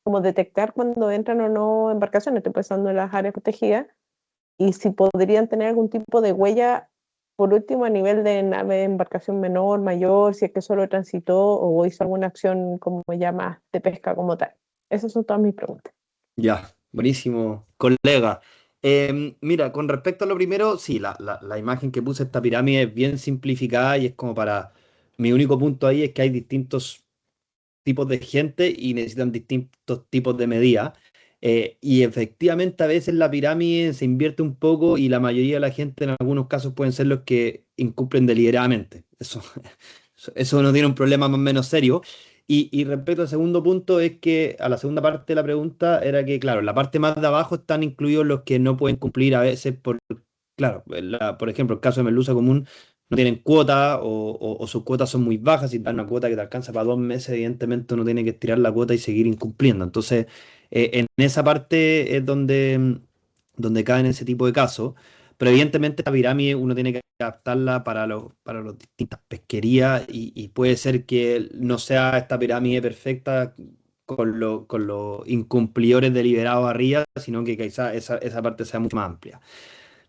como detectar cuando entran o no embarcaciones, estoy pensando en las áreas protegidas, y si podrían tener algún tipo de huella, por último, a nivel de nave, embarcación menor, mayor, si es que solo transitó o hizo alguna acción como ya más de pesca como tal. Esas son todas mis preguntas. Ya, buenísimo, colega. Mira, con respecto a lo primero, sí, la imagen que puse esta pirámide es bien simplificada y es como para... Mi único punto ahí es que hay distintos tipos de gente y necesitan distintos tipos de medidas. Y efectivamente a veces la pirámide se invierte un poco y la mayoría de la gente en algunos casos pueden ser los que incumplen deliberadamente. Eso no tiene un problema más o menos serio. Y respecto al segundo punto es que a la segunda parte de la pregunta era que, claro, en la parte más de abajo están incluidos los que no pueden cumplir a veces por, claro, por ejemplo, el caso de Merluza Común no tienen cuota o sus cuotas son muy bajas. Si te dan una cuota que te alcanza para 2 meses, evidentemente uno tiene que estirar la cuota y seguir incumpliendo. Entonces, en esa parte es donde caen ese tipo de casos. Pero evidentemente la pirámide uno tiene que adaptarla para las distintas pesquerías y puede ser que no sea esta pirámide perfecta con los incumplidores deliberados arriba, sino que quizá esa parte sea mucho más amplia.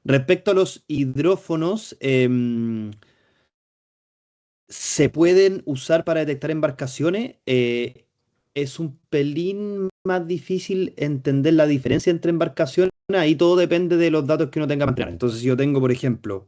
Respecto a los hidrófonos, se pueden usar para detectar embarcaciones. Es un pelín más difícil entender la diferencia entre embarcaciones. Ahí todo depende de los datos que uno tenga para entrenar. Entonces, si yo tengo, por ejemplo,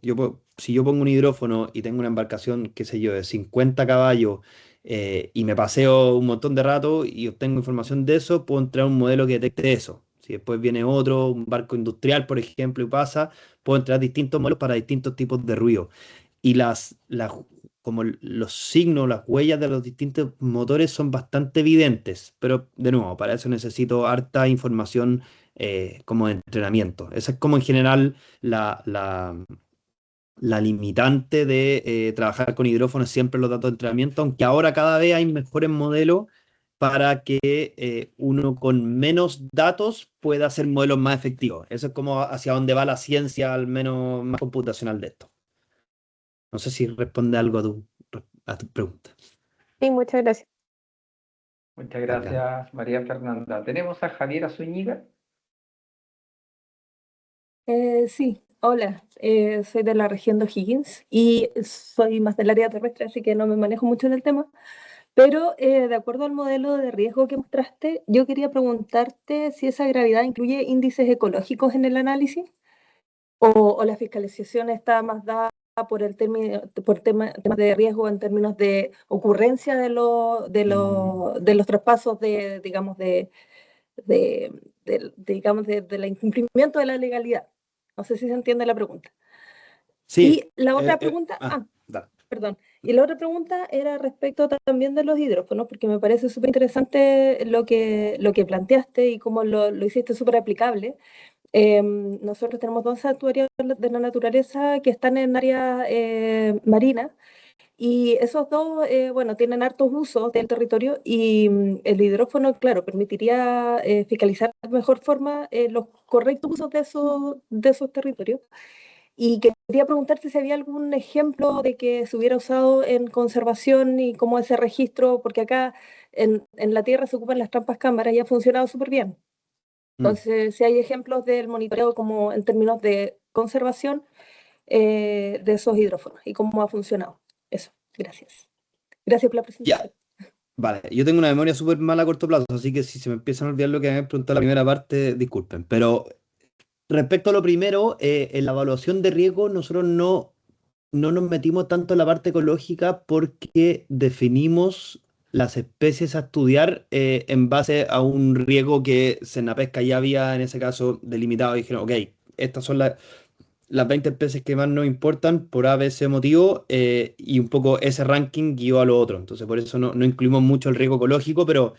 si yo pongo un hidrófono y tengo una embarcación, qué sé yo, de 50 caballos y me paseo un montón de rato y obtengo información de eso, puedo entrar un modelo que detecte eso. Si después viene otro, un barco industrial, por ejemplo, y pasa, puedo entrar distintos modelos para distintos tipos de ruido. Y como los signos, las huellas de los distintos motores son bastante evidentes, pero de nuevo, para eso necesito harta información como de entrenamiento. Esa es como en general la limitante de trabajar con hidrófonos, siempre los datos de entrenamiento, aunque ahora cada vez hay mejores modelos para que uno con menos datos pueda hacer modelos más efectivos. Eso es como hacia dónde va la ciencia, al menos más computacional de esto. No sé si responde algo a tu pregunta. Sí, muchas gracias. Muchas Bacán. gracias, María Fernanda. Tenemos a Javiera Zúñiga. Sí, hola, soy de la región de O'Higgins y soy más del área terrestre, así que no me manejo mucho en el tema, pero de acuerdo al modelo de riesgo que mostraste, yo quería preguntarte si esa gravedad incluye índices ecológicos en el análisis o la fiscalización está más dada por temas de riesgo en términos de ocurrencia de los traspasos digamos, del incumplimiento de la legalidad. No sé si se entiende la pregunta. Sí. Y la otra pregunta, Dale. perdón, y la otra pregunta era respecto también de los hidrófonos, porque me parece súper interesante lo que planteaste y cómo lo hiciste súper aplicable. Nosotros tenemos 2 santuarios de la naturaleza que están en áreas marinas y esos dos, bueno, tienen hartos usos del territorio y el hidrófono, claro, permitiría fiscalizar de mejor forma los correctos usos de esos territorios. Y quería preguntarte si había algún ejemplo de que se hubiera usado en conservación y cómo ese registro, porque acá en la Tierra se ocupan las trampas cámaras y ha funcionado súper bien. Entonces, si hay ejemplos del monitoreo como en términos de conservación de esos hidrófonos y cómo ha funcionado. Eso, gracias. Gracias por la Ya, presentación. vale. Yo tengo una memoria súper mala a corto plazo, así que si se me empiezan a olvidar lo que me preguntó la primera parte, disculpen. Pero respecto a lo primero, en la evaluación de riesgo, nosotros no nos metimos tanto en la parte ecológica porque definimos las especies a estudiar en base a un riesgo que Senapesca ya había, en ese caso, delimitado. Y dijeron, ok, estas son las 20 especies que más nos importan por A, B, C motivo, y un poco ese ranking guió a lo otro. Entonces, por eso no incluimos mucho el riesgo ecológico, pero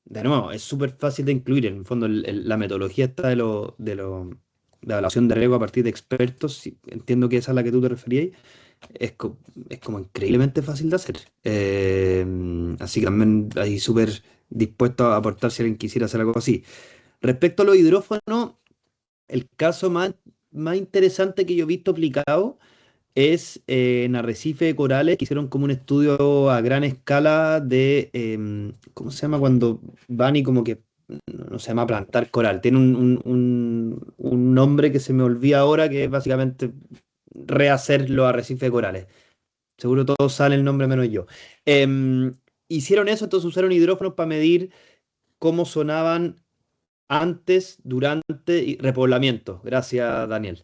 de nuevo, es súper fácil de incluir. En el fondo, la metodología está de evaluación de riesgo a partir de expertos. Entiendo que esa es la que tú te referías. Es, es como increíblemente fácil de hacer. Así que también ahí súper dispuesto a aportar si alguien quisiera hacer algo así. Respecto a los hidrófonos, el caso más interesante que yo he visto aplicado es en arrecife de corales, que hicieron como un estudio a gran escala de, ¿cómo se llama? Cuando van y como que, no se llama plantar coral, tiene un nombre que se me olvida ahora, que es básicamente rehacer los arrecifes de corales. Seguro todos sale el nombre menos yo. Em, Hicieron eso, entonces usaron hidrófonos para medir cómo sonaban antes, durante y repoblamiento. Gracias, Daniel.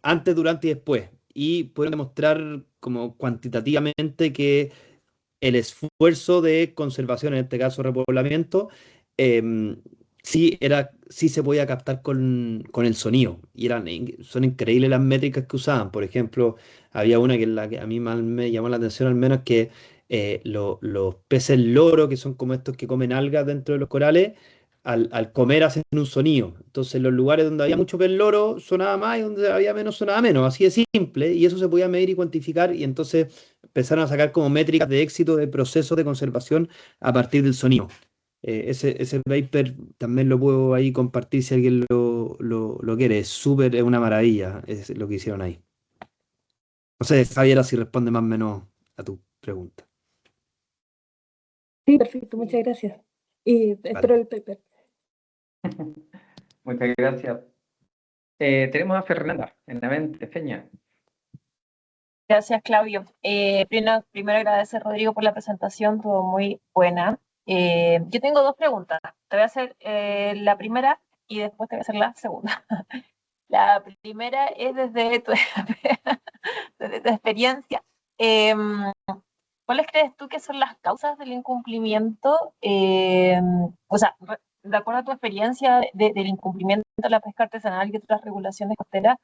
Antes, durante y después. Y pueden demostrar como cuantitativamente que el esfuerzo de conservación, en este caso repoblamiento, em, sí se podía captar con el sonido. Y son increíbles las métricas que usaban. Por ejemplo, había una que es la que a mí más me llamó la atención, al menos que los peces loro, que son como estos que comen algas dentro de los corales, al comer hacen un sonido. Entonces, en los lugares donde había mucho pez loro sonaba más y donde había menos sonaba menos. Así de simple. Y eso se podía medir y cuantificar. Y entonces empezaron a sacar como métricas de éxito de procesos de conservación a partir del sonido. Ese paper también lo puedo ahí compartir si alguien lo quiere. Es una maravilla es lo que hicieron ahí. No sé, Javier, si responde más o menos a tu pregunta. Sí, perfecto, muchas gracias. Y espero Vale. el paper. Muchas gracias. Tenemos a Fernanda en la mente, Feña. Gracias, Claudio. Primero agradecer, Rodrigo, por la presentación, estuvo muy buena. Yo tengo dos preguntas. Te voy a hacer la primera y después te voy a hacer la segunda. La primera es desde desde tu experiencia. ¿Cuáles crees tú que son las causas del incumplimiento? O sea, de acuerdo a tu experiencia del incumplimiento de la pesca artesanal y otras regulaciones costeras,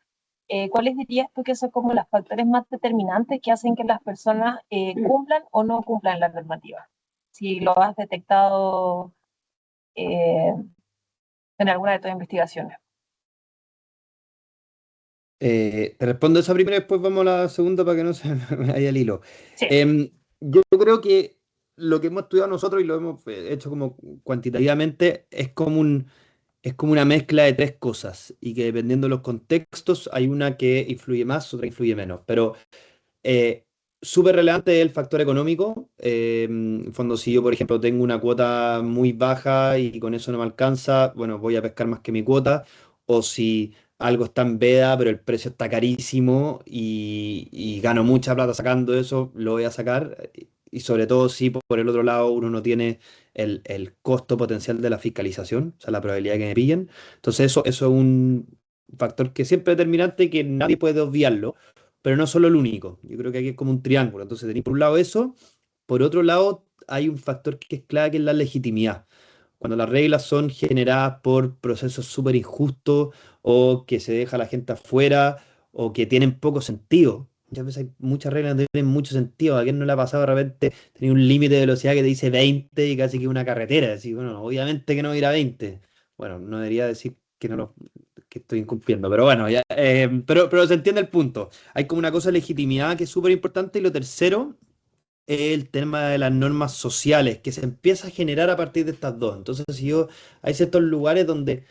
¿cuáles dirías tú que son como los factores más determinantes que hacen que las personas cumplan o no cumplan la normativa? Si lo has detectado eh, en alguna de tus investigaciones. Te respondo esa primera y después vamos a la segunda para que no se me vaya el hilo. Sí. Yo creo que lo que hemos estudiado nosotros y lo hemos hecho como cuantitativamente es como una mezcla de tres cosas y que dependiendo de los contextos hay una que influye más, otra que influye menos. Pero eh, súper relevante es el factor económico. En fondo, si yo, por ejemplo, tengo una cuota muy baja y con eso no me alcanza, bueno, voy a pescar más que mi cuota. O si algo está en veda, pero el precio está carísimo y gano mucha plata sacando eso, lo voy a sacar. Y sobre todo si por el otro lado uno no tiene el costo potencial de la fiscalización, o sea, la probabilidad de que me pillen. Entonces eso es un factor que siempre es determinante y que nadie puede obviarlo, pero no solo el único. Yo creo que aquí es como un triángulo. Entonces tenéis por un lado eso, por otro lado hay un factor que es clave, que es la legitimidad. Cuando las reglas son generadas por procesos súper injustos o que se deja a la gente afuera o que tienen poco sentido. Muchas veces hay muchas reglas que no tienen mucho sentido. ¿A quién no le ha pasado de repente tener un límite de velocidad que te dice 20 y casi que una carretera? Decir, bueno, obviamente que no ir a 20. Bueno, no debería decir que no que estoy incumpliendo, pero bueno, ya, pero se entiende el punto. Hay como una cosa de legitimidad que es súper importante y lo tercero el tema de las normas sociales que se empieza a generar a partir de estas dos. Entonces, si yo, hay ciertos lugares donde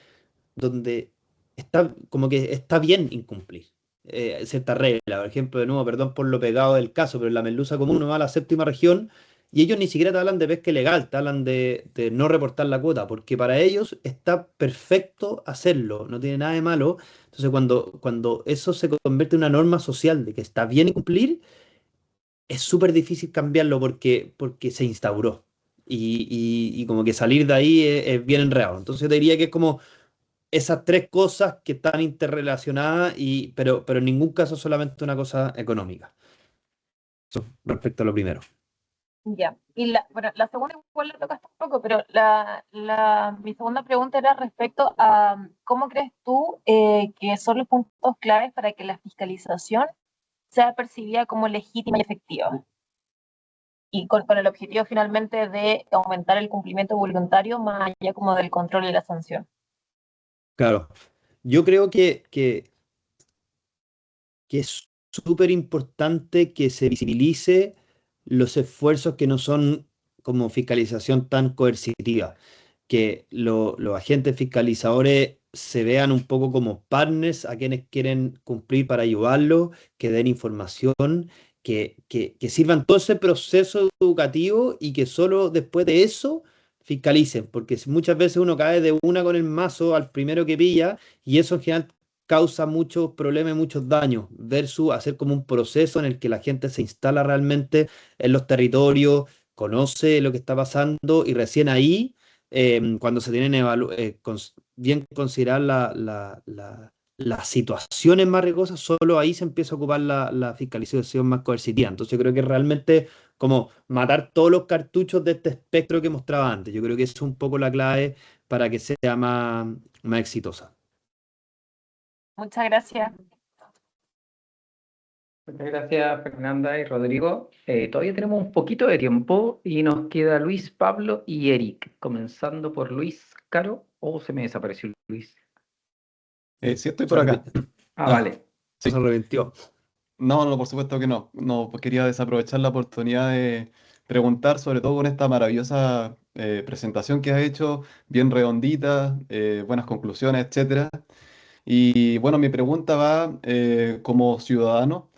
está como que está bien incumplir cierta regla. Por ejemplo, de nuevo, perdón por lo pegado del caso, pero en la merluza común uno va a la séptima región y ellos ni siquiera te hablan de pesca ilegal, te hablan de no reportar la cuota, porque para ellos está perfecto hacerlo, no tiene nada de malo. Entonces, cuando eso se convierte en una norma social de que está bien incumplir, es súper difícil cambiarlo porque se instauró. Y como que salir de ahí es bien enredado. Entonces yo te diría que es como esas tres cosas que están interrelacionadas, pero en ningún caso solamente una cosa económica. Eso respecto a lo primero. Ya. Y bueno, la segunda igual la tocaste un poco, pero mi segunda pregunta era respecto a cómo crees tú que son los puntos claves para que la fiscalización sea percibida como legítima y efectiva. Y con el objetivo finalmente de aumentar el cumplimiento voluntario más allá como del control y la sanción. Claro. Yo creo que es súper importante que se visibilice los esfuerzos que no son como fiscalización tan coercitiva, que los agentes fiscalizadores se vean un poco como partners a quienes quieren cumplir para ayudarlos, que den información, que sirvan todo ese proceso educativo y que solo después de eso fiscalicen, porque muchas veces uno cae de una con el mazo al primero que pilla y eso en general causa muchos problemas y muchos daños, versus hacer como un proceso en el que la gente se instala realmente en los territorios, conoce lo que está pasando y recién ahí, cuando se tienen bien considerar las situaciones más riesgosas, solo ahí se empieza a ocupar la fiscalización más coercitiva. Entonces yo creo que realmente como matar todos los cartuchos de este espectro que mostraba antes. Yo creo que eso es un poco la clave para que sea más exitosa. Muchas gracias. Muchas gracias, Fernanda y Rodrigo. Todavía tenemos un poquito de tiempo y nos queda Luis, Pablo y Eric. Comenzando por Luis Caro, o se me desapareció Luis. Sí, estoy por acá. Vale. Sí. Se arrepintió. No, no, por supuesto que no. No, pues quería desaprovechar la oportunidad de preguntar, sobre todo con esta maravillosa presentación que has hecho, bien redondita, buenas conclusiones, etcétera. Y bueno, mi pregunta va como ciudadano,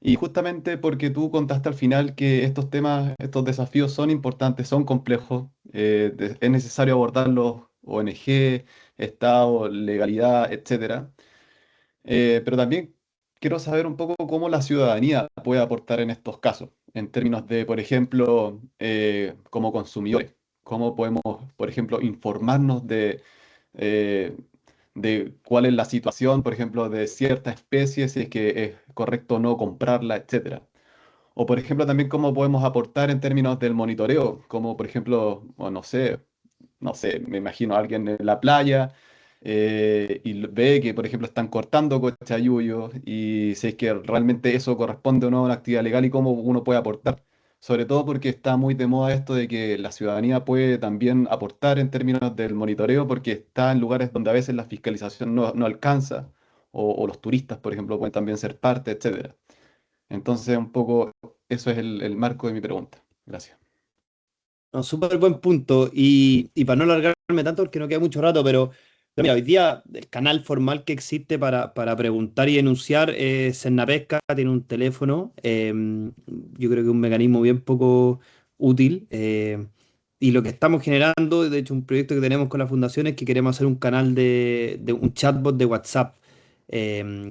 y justamente porque tú contaste al final que estos temas, estos desafíos son importantes, son complejos, es necesario abordarlos, ONG, Estado, legalidad, etcétera. Pero también quiero saber un poco cómo la ciudadanía puede aportar en estos casos, en términos de, por ejemplo, como consumidores. ¿Cómo podemos, por ejemplo, informarnos eh, de cuál es la situación, por ejemplo, de cierta especie, si es que es correcto o no comprarla, etcétera? O, por ejemplo, también cómo podemos aportar en términos del monitoreo, como, por ejemplo, o no sé, me imagino a alguien en la playa y ve que, por ejemplo, están cortando cochayuyos y si es que realmente eso corresponde o no a una actividad legal y cómo uno puede aportar. Sobre todo porque está muy de moda esto de que la ciudadanía puede también aportar en términos del monitoreo porque está en lugares donde a veces la fiscalización no alcanza o los turistas, por ejemplo, pueden también ser parte, etcétera. Entonces, un poco eso es el marco de mi pregunta. Gracias. No, súper buen punto. Y para no alargarme tanto, porque no queda mucho rato, pero mira, hoy día el canal formal que existe para preguntar y denunciar es Cernapesca, tiene un teléfono. Yo creo que es un mecanismo bien poco útil. Y lo que estamos generando, de hecho, un proyecto que tenemos con la fundación es que queremos hacer un canal de un chatbot de WhatsApp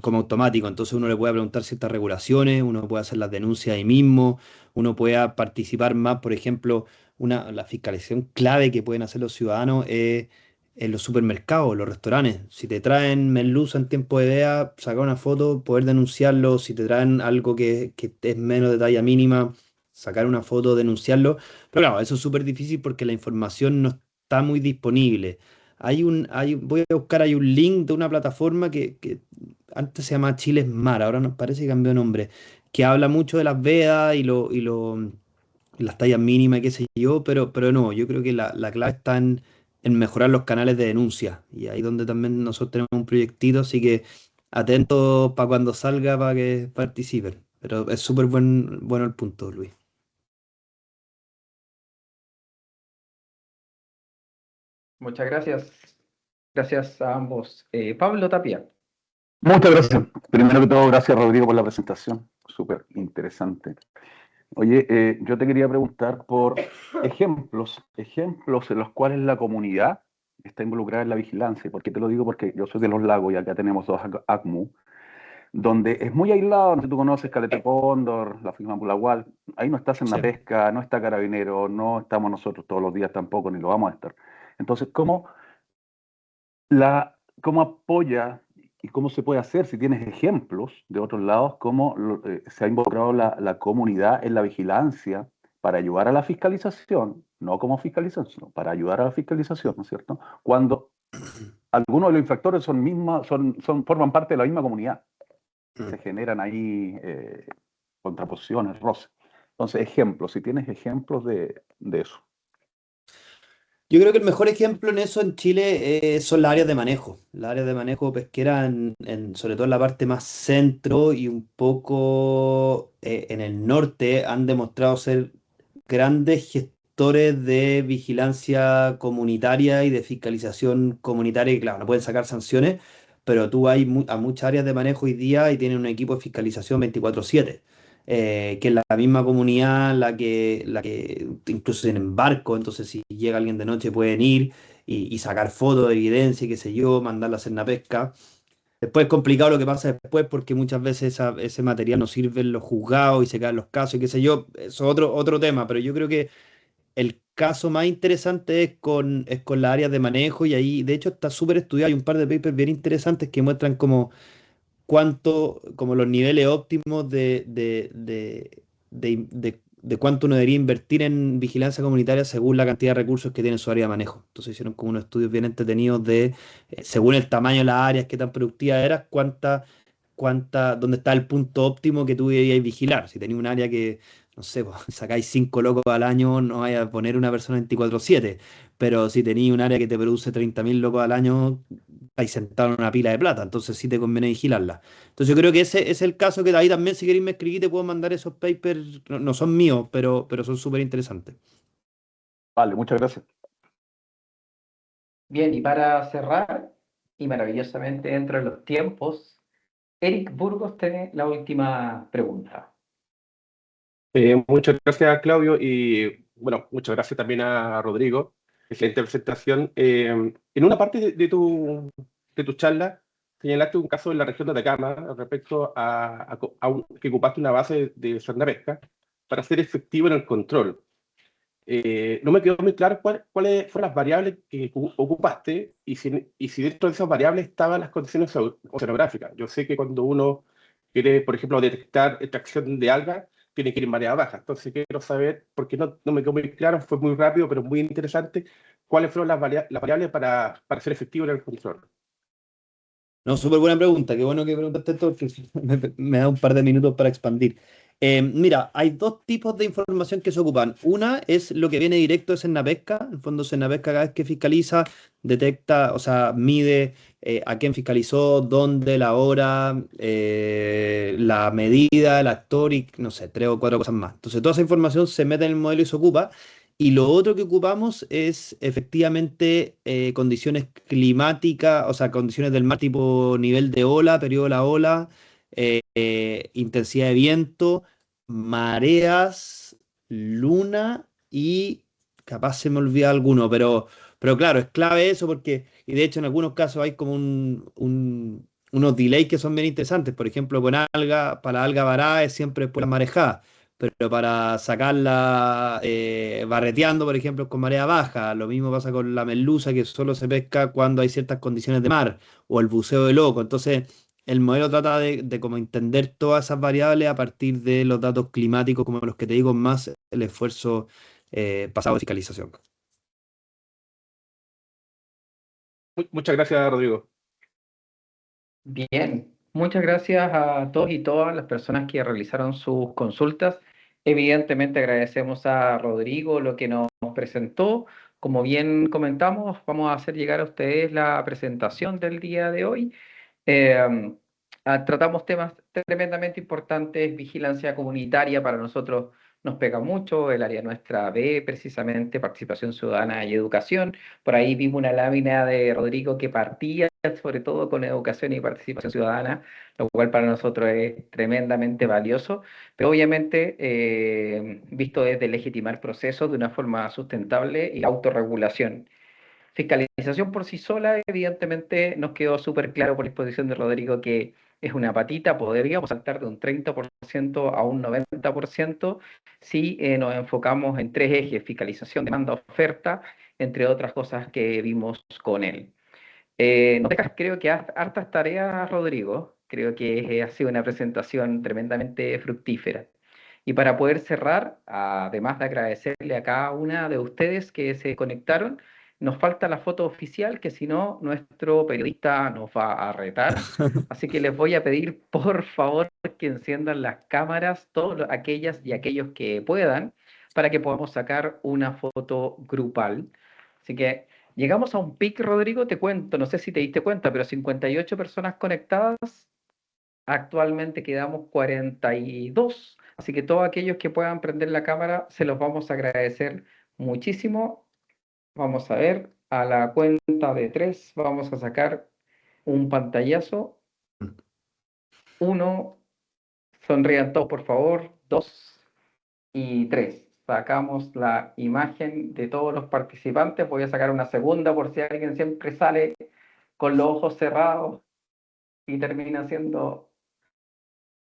como automático. Entonces uno le puede preguntar ciertas regulaciones, uno puede hacer las denuncias ahí mismo, uno puede participar más, por ejemplo la fiscalización clave que pueden hacer los ciudadanos es en los supermercados, los restaurantes. Si te traen merluza en tiempo de DEA, sacar una foto, poder denunciarlo. Si te traen algo que es menos de talla mínima, sacar una foto, denunciarlo. Pero claro, eso es súper difícil porque la información no está muy disponible. Voy a buscar, hay un link de una plataforma que antes se llamaba Chile Mar, ahora nos parece que cambió de nombre, que habla mucho de las vedas y las tallas mínimas, qué sé yo, pero no, yo creo que la clave está en mejorar los canales de denuncia. Y ahí donde también nosotros tenemos un proyectito, así que atentos para cuando salga para que participen. Pero es súper bueno el punto, Luis. Muchas gracias. Gracias a ambos. Pablo Tapia. Muchas gracias. Primero que todo, gracias Rodrigo por la presentación. Súper interesante. Oye, yo te quería preguntar por ejemplos en los cuales la comunidad está involucrada en la vigilancia. ¿Por qué te lo digo? Porque yo soy de Los Lagos y acá tenemos dos ACMU. donde es muy aislado, no sé si tú conoces Caleta Cóndor, la firma Pulahual, ahí no está Sí. Pesca, no está Carabinero, no estamos nosotros todos los días tampoco, ni lo vamos a estar. Entonces, ¿cómo apoya y cómo se puede hacer si tienes ejemplos de otros lados, cómo se ha involucrado la comunidad en la vigilancia para ayudar a la fiscalización, no como fiscalización, sino para ayudar a la fiscalización, ¿no es cierto? Cuando algunos de los infractores forman parte de la misma comunidad, se generan ahí contraposiciones, roces. Entonces, ejemplos, si tienes ejemplos de eso. Yo creo que el mejor ejemplo en eso en Chile son las áreas de manejo. Las áreas de manejo pesquera, sobre todo en la parte más centro y un poco en el norte, han demostrado ser grandes gestores de vigilancia comunitaria y de fiscalización comunitaria. Y claro, no pueden sacar sanciones, pero tú hay a muchas áreas de manejo hoy día y tienen un equipo de fiscalización 24/7 que es la misma comunidad la que incluso tienen barco, entonces si llega alguien de noche pueden ir y sacar fotos de evidencia, qué sé yo, mandarla a hacer una pesca. Después es complicado lo que pasa después porque muchas veces ese material no sirve en los juzgados y se caen los casos y qué sé yo, eso es otro tema, pero yo creo que el caso más interesante es con las áreas de manejo y ahí de hecho está súper estudiado, hay un par de papers bien interesantes que muestran como los niveles óptimos de cuánto uno debería invertir en vigilancia comunitaria según la cantidad de recursos que tiene su área de manejo. Entonces hicieron como unos estudios bien entretenidos según el tamaño de las áreas, qué tan productiva era, dónde está el punto óptimo que tú deberías vigilar. Si tenéis un área que, no sé, pues, sacáis 5 locos al año, no vaya a poner una persona 24/7. Pero si tenéis un área que te produce 30.000 locos al año, estáis sentado en una pila de plata, entonces sí te conviene vigilarla. Entonces yo creo que ese es el caso que ahí también, si queréis me escribí, te puedo mandar esos papers, no son míos, pero son súper interesantes. Vale, muchas gracias. Bien, y para cerrar, y maravillosamente dentro de los tiempos, Eric Burgos tiene la última pregunta. Muchas gracias, Claudio, y bueno, muchas gracias también a Rodrigo. Excelente presentación. En una parte de tu charla señalaste un caso en la región de Atacama respecto que ocupaste una base de Pesca para ser efectivo en el control. No me quedó muy claro cuáles fueron las variables que ocupaste y si dentro de esas variables estaban las condiciones oceanográficas. Yo sé que cuando uno quiere, por ejemplo, detectar extracción de algas, tiene que ir en marea baja. Entonces quiero saber, porque no me quedó muy claro, fue muy rápido, pero muy interesante, cuáles fueron las variables para ser efectivo en el control. No, súper buena pregunta. Qué bueno que preguntaste esto, porque me da un par de minutos para expandir. Mira, hay dos tipos de información que se ocupan. Una es lo que viene directo de Pesca. En el fondo, Pesca cada vez que fiscaliza, detecta, o sea, mide a quién fiscalizó, dónde, la hora, la medida, el actor y no sé, 3 o 4 cosas más. Entonces, toda esa información se mete en el modelo y se ocupa. Y lo otro que ocupamos es efectivamente condiciones climáticas, o sea, condiciones del mar tipo nivel de ola, periodo de la ola, intensidad de viento, mareas, luna y capaz se me olvida alguno, pero claro, es clave eso porque, y de hecho en algunos casos hay como unos delays que son bien interesantes. Por ejemplo, para la alga varada es siempre después de la marejada pero para sacarla barreteando, por ejemplo, con marea baja. Lo mismo pasa con la merluza, que solo se pesca cuando hay ciertas condiciones de mar, o el buceo de loco. Entonces, el modelo trata de como entender todas esas variables a partir de los datos climáticos, como los que te digo, más el esfuerzo pasado de fiscalización. Muchas gracias, Rodrigo. Bien, muchas gracias a todos y todas las personas que realizaron sus consultas. Evidentemente agradecemos a Rodrigo lo que nos presentó. Como bien comentamos, vamos a hacer llegar a ustedes la presentación del día de hoy. Tratamos temas tremendamente importantes, vigilancia comunitaria para nosotros nos pega mucho, el área nuestra B, precisamente participación ciudadana y educación. Por ahí vimos una lámina de Rodrigo que partía sobre todo con educación y participación ciudadana, lo cual para nosotros es tremendamente valioso, pero obviamente visto desde legitimar procesos de una forma sustentable y autorregulación. Fiscalización por sí sola, evidentemente nos quedó súper claro por exposición de Rodrigo que es una patita, podríamos saltar de un 30% a un 90% si nos enfocamos en 3 ejes: fiscalización, demanda, oferta, entre otras cosas que vimos con él. No dejas, creo que hartas tareas, Rodrigo. Creo que ha sido una presentación tremendamente fructífera. Y para poder cerrar, además de agradecerle a cada una de ustedes que se conectaron, nos falta la foto oficial, que si no, nuestro periodista nos va a retar. Así que les voy a pedir, por favor, que enciendan las cámaras, todas aquellas y aquellos que puedan, para que podamos sacar una foto grupal. Así que llegamos a un pic, Rodrigo, te cuento, no sé si te diste cuenta, pero 58 personas conectadas. Actualmente quedamos 42, así que todos aquellos que puedan prender la cámara se los vamos a agradecer muchísimo. Vamos a ver, a la cuenta de 3 vamos a sacar un pantallazo. 1, sonrían todos por favor. 2 y 3. Sacamos la imagen de todos los participantes. Voy a sacar una segunda por si alguien siempre sale con los ojos cerrados y termina siendo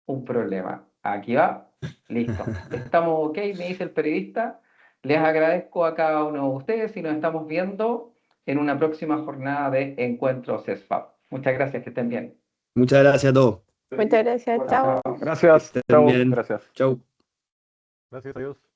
un problema. Aquí va, listo. Estamos ok, me dice el periodista. Les agradezco a cada uno de ustedes y nos estamos viendo en una próxima jornada de Encuentros SFAP. Muchas gracias, que estén bien. Muchas gracias a todos. Muchas gracias, chao. Gracias, Que estén chao, bien. gracias. Chau. Gracias, adiós.